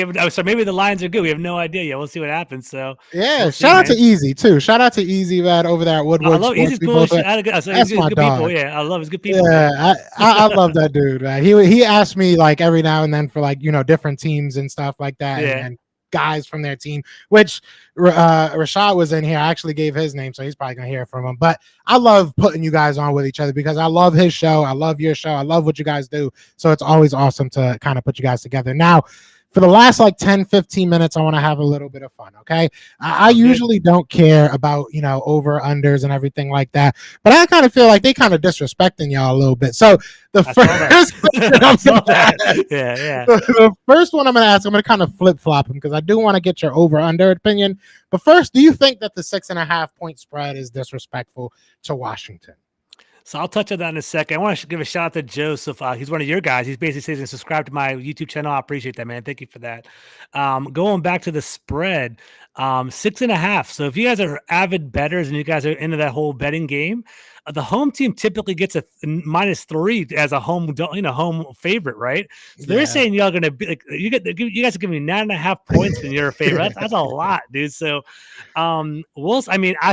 Speaker 3: Maybe the Lions are good. We have no idea yet. We'll see what happens. So
Speaker 2: yeah, shout out to Easy too. Shout out to Easy man over there at Woodward.
Speaker 3: I love Easy's cool. That's my dog. People. Yeah, I love his good people.
Speaker 2: Yeah, I love that dude. Man. He asked me like every now and then for like different teams and stuff like that.
Speaker 3: Yeah.
Speaker 2: And guys from their team, which Rashad was in here. I actually gave his name, so he's probably gonna hear from him. But I love putting you guys on with each other because I love his show. I love your show. I love what you guys do. So it's always awesome to kind of put you guys together. Now, for the last like 10, 15 minutes, I want to have a little bit of fun. Okay. I usually don't care about, over unders and everything like that, but I kind of feel like they kind of disrespecting y'all a little bit. So the first one I'm going to ask, I'm going to kind of flip flop them because I do want to get your over under opinion. But first, do you think that the 6.5 point spread is disrespectful to Washington?
Speaker 3: So I'll touch on that in a second. I want to give a shout out to Joseph. He's one of your guys. He's basically saying subscribe to my YouTube channel. I appreciate that, man. Thank you for that. Going back to the spread, 6.5. So if you guys are avid bettors and you guys are into that whole betting game, the home team typically gets a -3 as a home favorite, right? So they're saying y'all going to be like you guys are giving me 9.5 points when you're a favorite. That's a lot, dude. So I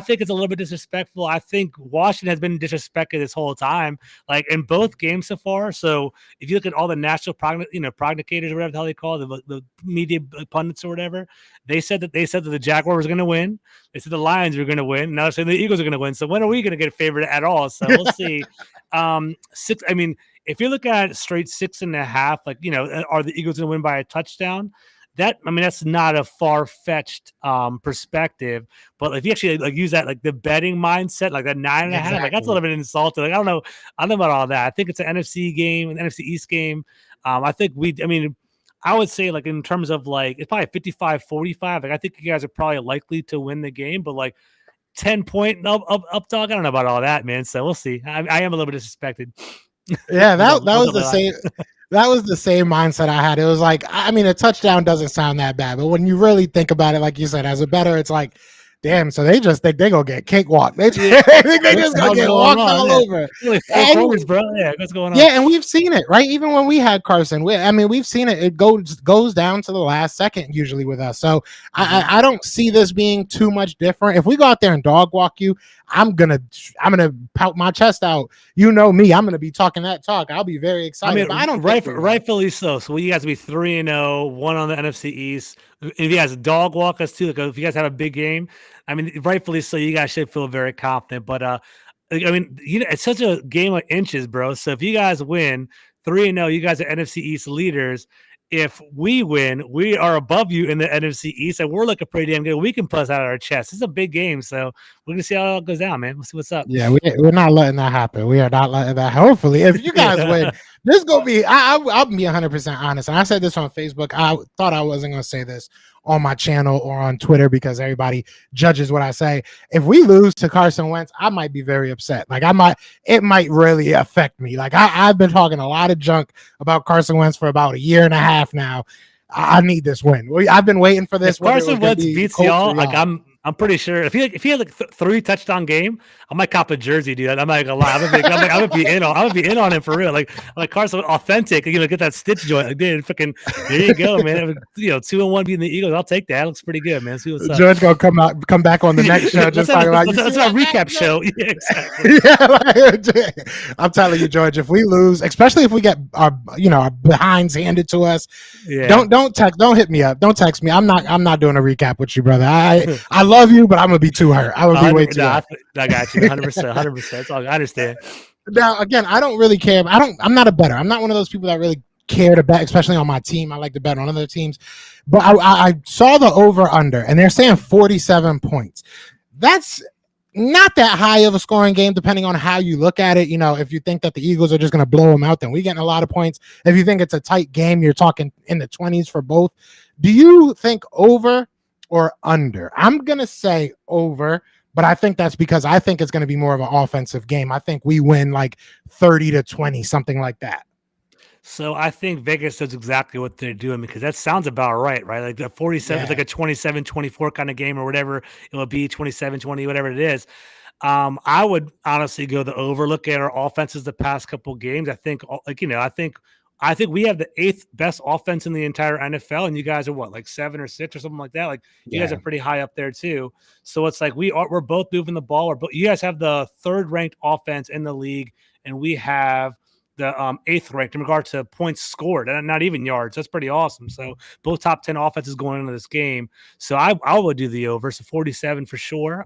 Speaker 3: think it's a little bit disrespectful. I think Washington has been disrespected this whole time, like in both games so far. So if you look at all the national prognosticators or whatever the hell they call it, the media pundits or whatever, they said that the Jaguars were going to win. They said the Lions were going to win. Now they're saying the Eagles are going to win. So when are we going to get favored at all? So we'll see. 6. I mean, if you look at straight 6.5, like are the Eagles going to win by a touchdown? That's not a far-fetched perspective, but if you actually use that use the betting mindset, like that 9.5, like that's a little bit insulting. Like I don't know about all that. I think it's an NFC game, an NFC East game. I would say in terms of it's probably 55-45. Like I think you guys are probably likely to win the game, but 10-point up dog. I don't know about all that, man. So we'll see. I am a little bit disrespected.
Speaker 2: Yeah, that was the same. That was the same mindset I had. It was a touchdown doesn't sound that bad, but when you really think about it, like you said, as a bettor, it's like, damn. So they just think they're gonna get cakewalk. They think they just gonna get walked all over.
Speaker 3: Bro. Yeah, what's going on?
Speaker 2: Yeah, and we've seen it, right? Even when we had Carson, we've seen it. It goes down to the last second usually with us. So I don't see this being too much different. If we go out there and dog walk you, I'm gonna pout my chest out. You know me, I'm gonna be talking that talk. I'll be very excited. But I don't
Speaker 3: rightfully so. So you guys will be 3-0, 1 on the NFC East. If you guys dog walk us too, if you guys have a big game, rightfully so, you guys should feel very confident. But it's such a game of inches, bro. So if you guys win 3-0, you guys are NFC East leaders. if we win, we are above you in the NFC East, and we're looking pretty damn good. We can plus out our chest. It's a big game, so we're gonna see how it goes down, man. We'll see what's up.
Speaker 2: Yeah, we're not letting that happen. We are not letting that. Hopefully, if you guys win, this is gonna be. I'll be 100% honest, and I said this on Facebook. I thought I wasn't gonna say this on my channel or on Twitter because everybody judges what I say. If we lose to Carson Wentz, I might be very upset. Like it might really affect me. Like I've been talking a lot of junk about Carson Wentz for about a year and a half now. I need this win. I've been waiting for this.
Speaker 3: If Carson Wentz beats y'all, like I'm pretty sure if he had like 3 touchdown game, I might cop a jersey, dude. I'm not gonna lie. I'm gonna be in on him for real. Like Carson, authentic. Get that stitch joint. Like, dude, fucking, there you go, man. 2-1 beating the Eagles. I'll take that. It looks pretty good, man. See what's up.
Speaker 2: George gonna come back on the next show. Just talking about.
Speaker 3: That's our recap show. Yeah, exactly.
Speaker 2: Yeah, I'm telling you, George. If we lose, especially if we get our behinds handed to us, don't hit me up. Don't text me. I'm not doing a recap with you, brother. I love you, but I'm gonna be too hurt. I would be way too hurt.
Speaker 3: I got you 100%. I understand.
Speaker 2: Now, again, I don't really care. I'm not a bettor. I'm not one of those people that really care to bet, especially on my team. I like to bet on other teams. But I saw the over/under, and they're saying 47 points. That's not that high of a scoring game, depending on how you look at it. If you think that the Eagles are just going to blow them out, then we're getting a lot of points. If you think it's a tight game, you're talking in the 20s for both. Do you think over or under? I'm going to say over, but I think that's because I think it's going to be more of an offensive game. I think we win like 30-20, something like that.
Speaker 3: So I think Vegas does exactly what they're doing because that sounds about right? Like the 47 is like a 27-24 kind of game or whatever it will be, 27-20, whatever it is. I would honestly go the over. Look at our offenses the past couple games. I think I think we have the 8th best offense in the entire NFL, and you guys are what, like 7 or 6 or something like that. Like you guys are pretty high up there too. So it's like we're both moving the ball. You guys have the 3rd ranked offense in the league, and we have the 8th ranked in regard to points scored, and not even yards. That's pretty awesome. So both top 10 offenses going into this game. So I would do the over. So 47 for sure.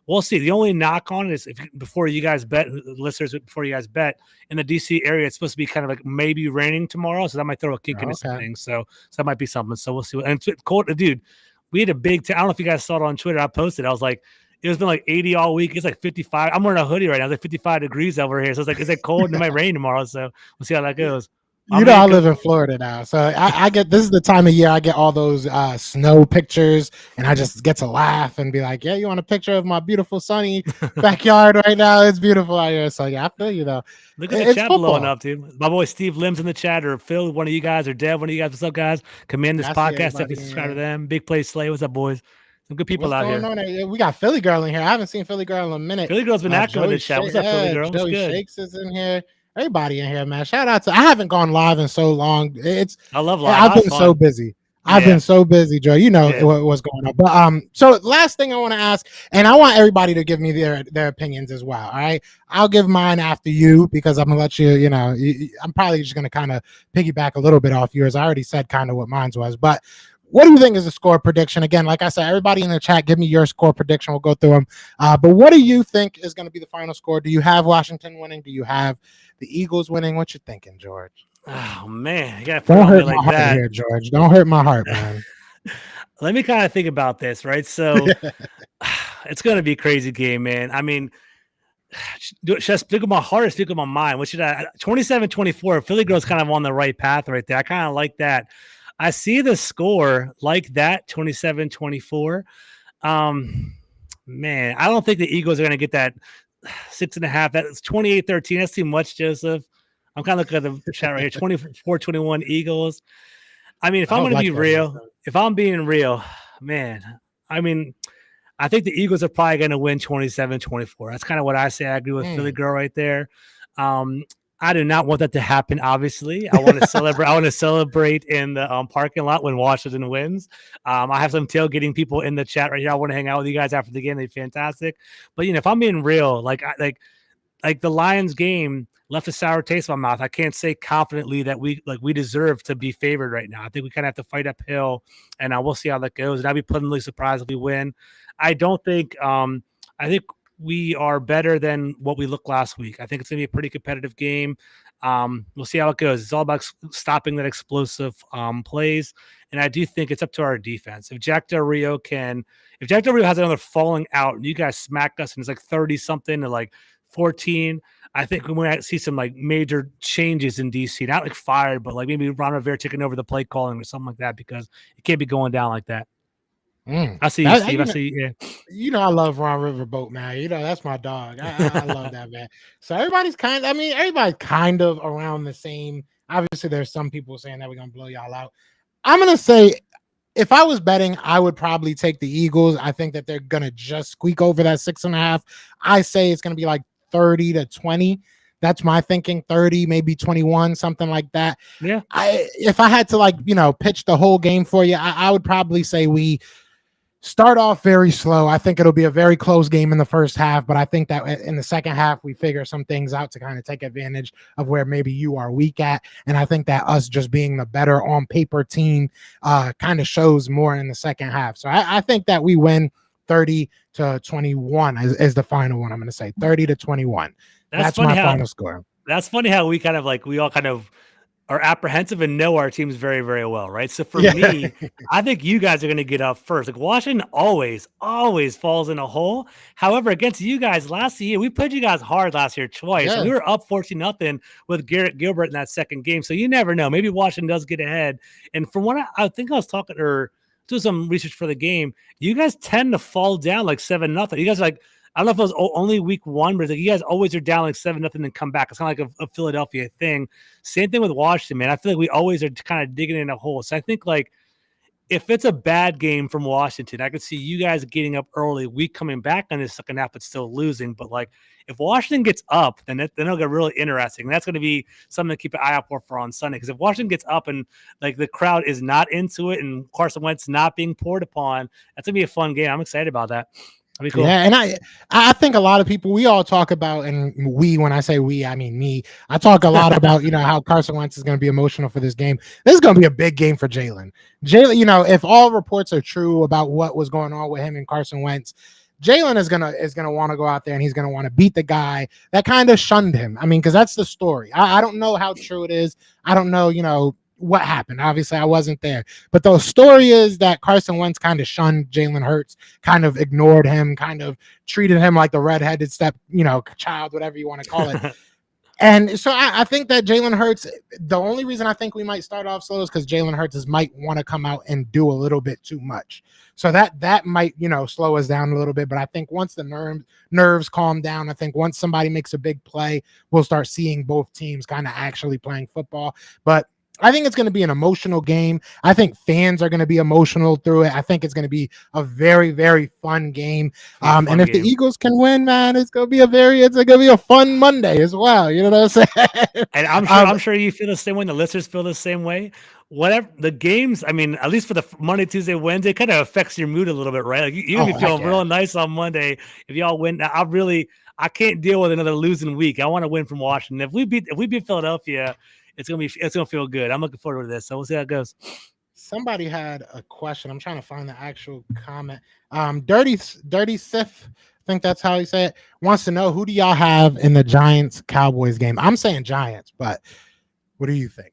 Speaker 3: We'll see. The only knock on it is before you guys bet, listeners, before you guys bet, in the DC area, it's supposed to be kind of like maybe raining tomorrow, so that might throw a kick into some things. So that might be something. So we'll see. And cold, dude, we had a big. I don't know if you guys saw it on Twitter. I posted. I was like, it's been like 80 all week. It's like 55. I'm wearing a hoodie right now. It's like 55 degrees over here. So it's like cold and it might rain tomorrow. So we'll see how that goes.
Speaker 2: I live in Florida now, so I get, this is the time of year I get all those snow pictures, and I just get to laugh and be like, yeah, you want a picture of my beautiful sunny backyard right now? It's beautiful out here. So yeah, I feel you though.
Speaker 3: Look at the chat blowing up, dude. My boy Steve Lim's in the chat, or Phil, one of you guys, or Dev, one of you guys. What's up, guys? Command this podcast. If you subscribe to them. Big Play Slay. What's up, boys? Some good people out here.
Speaker 2: We got Philly Girl in here. I haven't seen Philly Girl in a minute.
Speaker 3: Philly Girl's been active in the chat. What's up, Philly Girl?
Speaker 2: Joey Shakes is in here. Everybody in here, man. Shout out to. I haven't gone live in so long.
Speaker 3: I love live.
Speaker 2: I've been so busy. I've been so busy, Joe. You know what's going on. But so last thing I want to ask, and I want everybody to give me their opinions as well. All right, I'll give mine after you because I'm gonna let you. I'm probably just gonna kind of piggyback a little bit off yours. I already said kind of what mine was, but. What do you think is the score prediction? Again, like I said, everybody in the chat, give me your score prediction. We'll go through them. But what do you think is going to be the final score? Do you have Washington winning? Do you have the Eagles winning? What you thinking, George?
Speaker 3: Oh, man. You gotta
Speaker 2: don't hurt my heart here, George. Don't hurt my heart, man.
Speaker 3: Let me kind of think about this, right? So it's going to be a crazy game, man. I mean, should I speak with my heart or speak with my mind? What should I? 27-24. Philly Girl's kind of on the right path right there. I kind of like that. I see the score like that, 27-24. Man, I don't think the Eagles are going to get that 6.5. That's 28-13. That's too much, Joseph. I'm kind of looking at the chat right here. 24-21 Eagles. I mean, if I'm going to be real, if I'm being real, man, I mean, I think the Eagles are probably going to win 27-24. That's kind of what I say. I agree with Philly Girl right there. I do not want that to happen. Obviously, I want to celebrate. I want to celebrate in the parking lot when Washington wins. I have some tailgating people in the chat right here. I want to hang out with you guys after the game. They're fantastic. But if I'm being real, like the Lions game left a sour taste in my mouth. I can't say confidently that we deserve to be favored right now. I think we kind of have to fight uphill, and we'll see how that goes. And I'd be pleasantly surprised if we win. I don't think. I think we are better than what we looked last week. I think it's going to be a pretty competitive game. We'll see how it goes. It's all about stopping that explosive plays, and I do think it's up to our defense. If Jack Del Rio has another falling out, and you guys smack us, and it's like 30 something to like 14. I think we might see some like major changes in DC, not like fired, but like maybe Ron Rivera taking over the play calling or something like that, because it can't be going down like that. I see you, Steve. I see you.
Speaker 2: Yeah. I love Ron Riverboat, man. That's my dog. I love that, man. So everybody's kind of around the same. Obviously, there's some people saying that we're gonna blow y'all out. I'm gonna say, if I was betting, I would probably take the Eagles. I think that they're gonna just squeak over that 6.5. I say it's gonna be like 30-20. That's my thinking. 30, maybe 21, something like that.
Speaker 3: Yeah.
Speaker 2: If I had to pitch the whole game for you, I would probably say we start off very slow. I think it'll be a very close game in the first half, but I think that in the second half, we figure some things out to kind of take advantage of where maybe you are weak at. And I think that us just being the better on paper team kind of shows more in the second half. So I think that we win 30-21 is the final one. I'm going to say 30-21. That's my final score.
Speaker 3: That's funny how we all kind of are apprehensive and know our teams very, very well, right? So for me, I think you guys are going to get up first. Like Washington always falls in a hole. However, against you guys last year, we played you guys hard last year twice. Yeah. We were up 14-0 with Garrett Gilbert in that second game. So you never know. Maybe Washington does get ahead. And from what I think I was talking or do some research for the game, you guys tend to fall down like 7-0. You guys are like, I don't know if it was only week one, but like you guys always are down like 7-0 and come back. It's kind of like a Philadelphia thing. Same thing with Washington, man. I feel like we always are kind of digging in a hole. So I think like if it's a bad game from Washington, I could see you guys getting up early, we coming back on this second half, but still losing. But like if Washington gets up, then it'll get really interesting. And that's going to be something to keep an eye out for on Sunday. Because if Washington gets up and like the crowd is not into it and Carson Wentz not being poured upon, that's going to be a fun game. I'm excited about that. That'd be cool.
Speaker 2: Yeah, and I think a lot of people, we all talk about, and when I say we, I mean me. I talk a lot about how Carson Wentz is going to be emotional for this game. This is going to be a big game for Jalen. Jalen, if all reports are true about what was going on with him and Carson Wentz, Jalen is gonna want to go out there and he's gonna want to beat the guy that kind of shunned him. I mean, because that's the story. I don't know how true it is. I don't know, what happened. Obviously, I wasn't there. But the story is that Carson Wentz kind of shunned Jalen Hurts, kind of ignored him, kind of treated him like the redheaded child, whatever you want to call it. And so I think that Jalen Hurts, the only reason I think we might start off slow is because Jalen Hurts might want to come out and do a little bit too much. So that might, slow us down a little bit. But I think once the nerves calm down, I think once somebody makes a big play, we'll start seeing both teams kind of actually playing football. But I think it's going to be an emotional game. I think fans are going to be emotional through it. I think it's going to be a very, very fun game. And if the Eagles can win, man, it's going to be a fun Monday as well. You know what I'm saying?
Speaker 3: And I'm sure you feel the same way. The listeners feel the same way. Whatever the games, I mean, at least for the Monday, Tuesday, Wednesday, it kind of affects your mood a little bit, right? Like you're gonna be feeling real nice on Monday if y'all win. I can't deal with another losing week. I want to win from Washington. If we beat Philadelphia, it's gonna feel good. I'm looking forward to this. So we'll see how it goes.
Speaker 2: Somebody had a question. I'm trying to find the actual comment. Dirty Sith, I think that's how you say it, wants to know, who do y'all have in the Giants-Cowboys game? I'm saying Giants, but what do you think?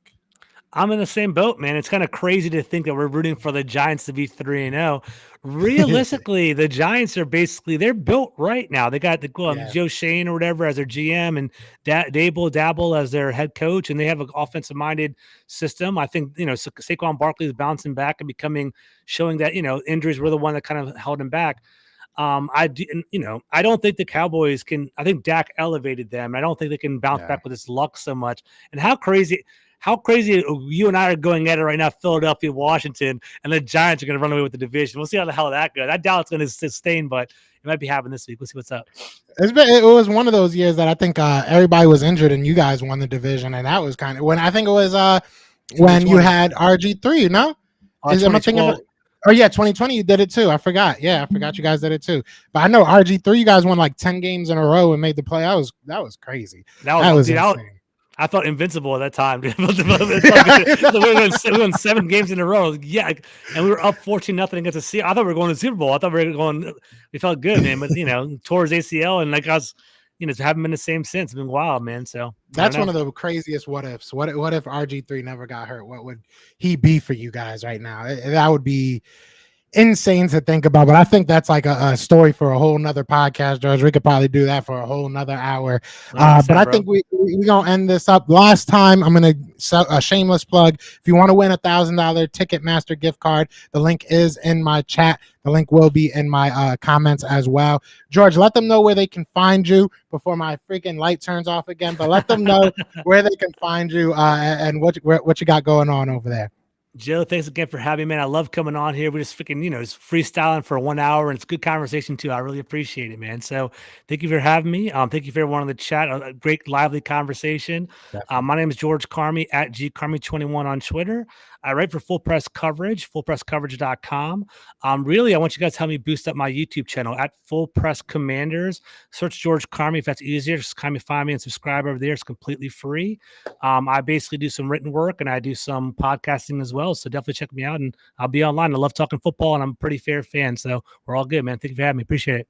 Speaker 3: I'm in the same boat, man. It's kind of crazy to think that we're rooting for the Giants to be 3-0. Realistically, the Giants are they're built right now. They got Joe Shane or whatever as their GM and Dabble as their head coach, and they have an offensive-minded system. I think, Saquon Barkley is bouncing back and showing that, injuries were the one that kind of held him back. I don't think the Cowboys can. I think Dak elevated them. I don't think they can bounce back with his luck so much. And how crazy you and I are going at it right now, Philadelphia, Washington, and the Giants are going to run away with the division. We'll see how the hell that goes. I doubt it's going to sustain, but it might be happening this week. We'll see what's up.
Speaker 2: It was one of those years that I think everybody was injured and you guys won the division, and that was kind of when I think it was when you had RG3, no? Am I thinking of it? Oh yeah, 2020 you did it too. I forgot. Yeah, I forgot you guys did it too. But I know RG3, you guys won like 10 games in a row and made the play. That was crazy. That was insane.
Speaker 3: I felt invincible at that time. We won 7 games in a row. Yeah, and we were up 14-0 against the Seahawks. I thought we were going to the Super Bowl. I thought we were going. We felt good, man. But tore his ACL, and haven't been the same since. It's been wild, man. So
Speaker 2: that's one of the craziest what ifs. What if RG3 never got hurt? What would he be for you guys right now? That would be insane to think about, but I think that's like a story for a whole nother podcast, George. We could probably do that for a whole nother hour. But I think we're gonna end this up. Last time, I'm gonna sell a shameless plug. If you want to win $1,000 Ticketmaster gift card, the link is in my chat. The link will be in my comments as well. George, let them know where they can find you before my freaking light turns off again. But let them know where they can find you and what you got going on over there.
Speaker 3: Joe, thanks again for having me, man. I love coming on here. We're just freaking, just freestyling for 1 hour, and it's good conversation too. I really appreciate it, man. So thank you for having me. Thank you for everyone in the chat. A great, lively conversation. My name is George Carmy at GCarmy21 on Twitter. I write for Full Press Coverage, fullpresscoverage.com. Really, I want you guys to help me boost up my YouTube channel at Full Press Commanders. Search George Carmy if that's easier. Just kind of find me and subscribe over there. It's completely free. I basically do some written work and I do some podcasting as well. So definitely check me out, and I'll be online. I love talking football, and I'm a pretty fair fan. So we're all good, man. Thank you for having me. Appreciate it.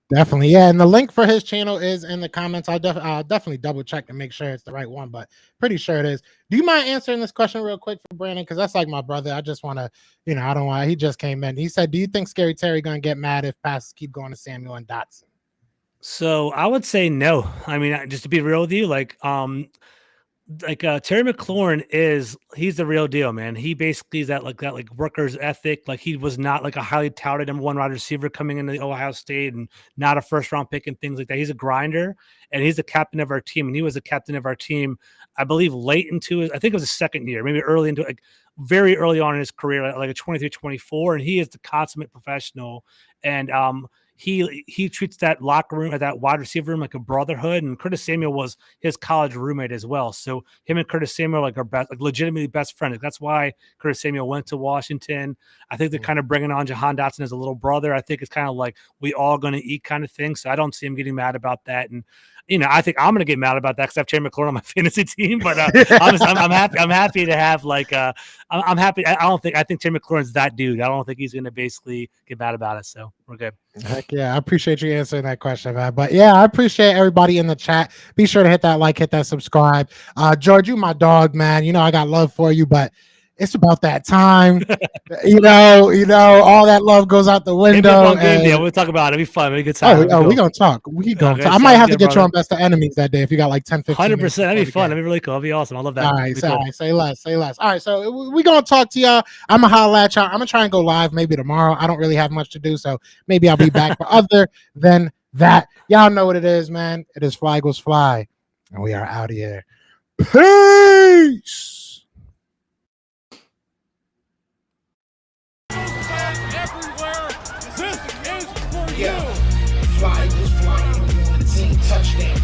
Speaker 2: Definitely. Yeah. And the link for his channel is in the comments. I'll definitely double check to make sure it's the right one, but pretty sure it is. Do you mind answering this question real quick for Brandon? Because that's like my brother. I just want to, I don't want, he just came in. He said, do you think Scary Terry going to get mad if passes keep going to Samuel and Dotson?
Speaker 3: So I would say no. I mean, just to be real with you, Terry McLaurin he's the real deal, man. He basically is that workers ethic. Like, he was not like a highly touted #1 wide receiver coming into Ohio State and not a first round pick and things like that. He's a grinder, and he's the captain of our team. And he was the captain of our team, I believe, late into I think it was his second year, maybe early into very early on in his career, like a 23, 24. And he is the consummate professional. And, he treats that locker room, that wide receiver room, like a brotherhood. And Curtis Samuel was his college roommate as well. So him and Curtis Samuel are legitimately best friends. That's why Curtis Samuel went to Washington. I think they're kind of bringing on Jahan Dotson as a little brother. I think it's kind of like we all going to eat kind of thing. So I don't see him getting mad about that. And I think I'm going to get mad about that because I have Terry McLaurin on my fantasy team. But I'm happy. I'm happy to have I'm happy. I think Terry McLaurin's that dude. I don't think he's going to basically get mad about it. So we're good.
Speaker 2: Heck yeah, I appreciate you answering that question, man. But yeah, I appreciate everybody in the chat. Be sure to hit that like, hit that subscribe. George, you my dog, man. I got love for you, but it's about that time. All that love goes out the window.
Speaker 3: Yeah, we'll talk about it. It'll be fun. It'll be a good time.
Speaker 2: We're going to talk. I might have to get you on Best of Enemies that day if you got like 10, 15
Speaker 3: 100%. That'd be fun. That'd be really cool. That'd be awesome. I love that.
Speaker 2: All right, say less. All right, so we're going to talk to y'all. I'm going to holler at y'all. I'm going to try and go live maybe tomorrow. I don't really have much to do, so maybe I'll be back. But other than that, y'all know what it is, man. It is Fly Eagles Fly, and we are out of here. Peace.
Speaker 1: Fly Eagles flying on the team. Touchdown.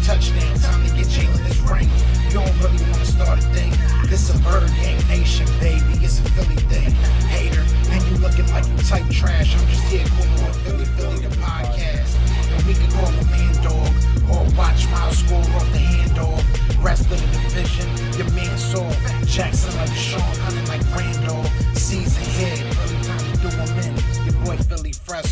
Speaker 1: Time to get Jalen this ring. You don't really want to start a thing. This a Bird Gang Nation, baby. It's a Philly thing. Hater, and you looking like you type trash. I'm just here calling on Philly the podcast. And we can call a man dog or watch Miles score off the handoff. Rest of the division, your man saw Jackson like Sean, hunting like Randall. Season here.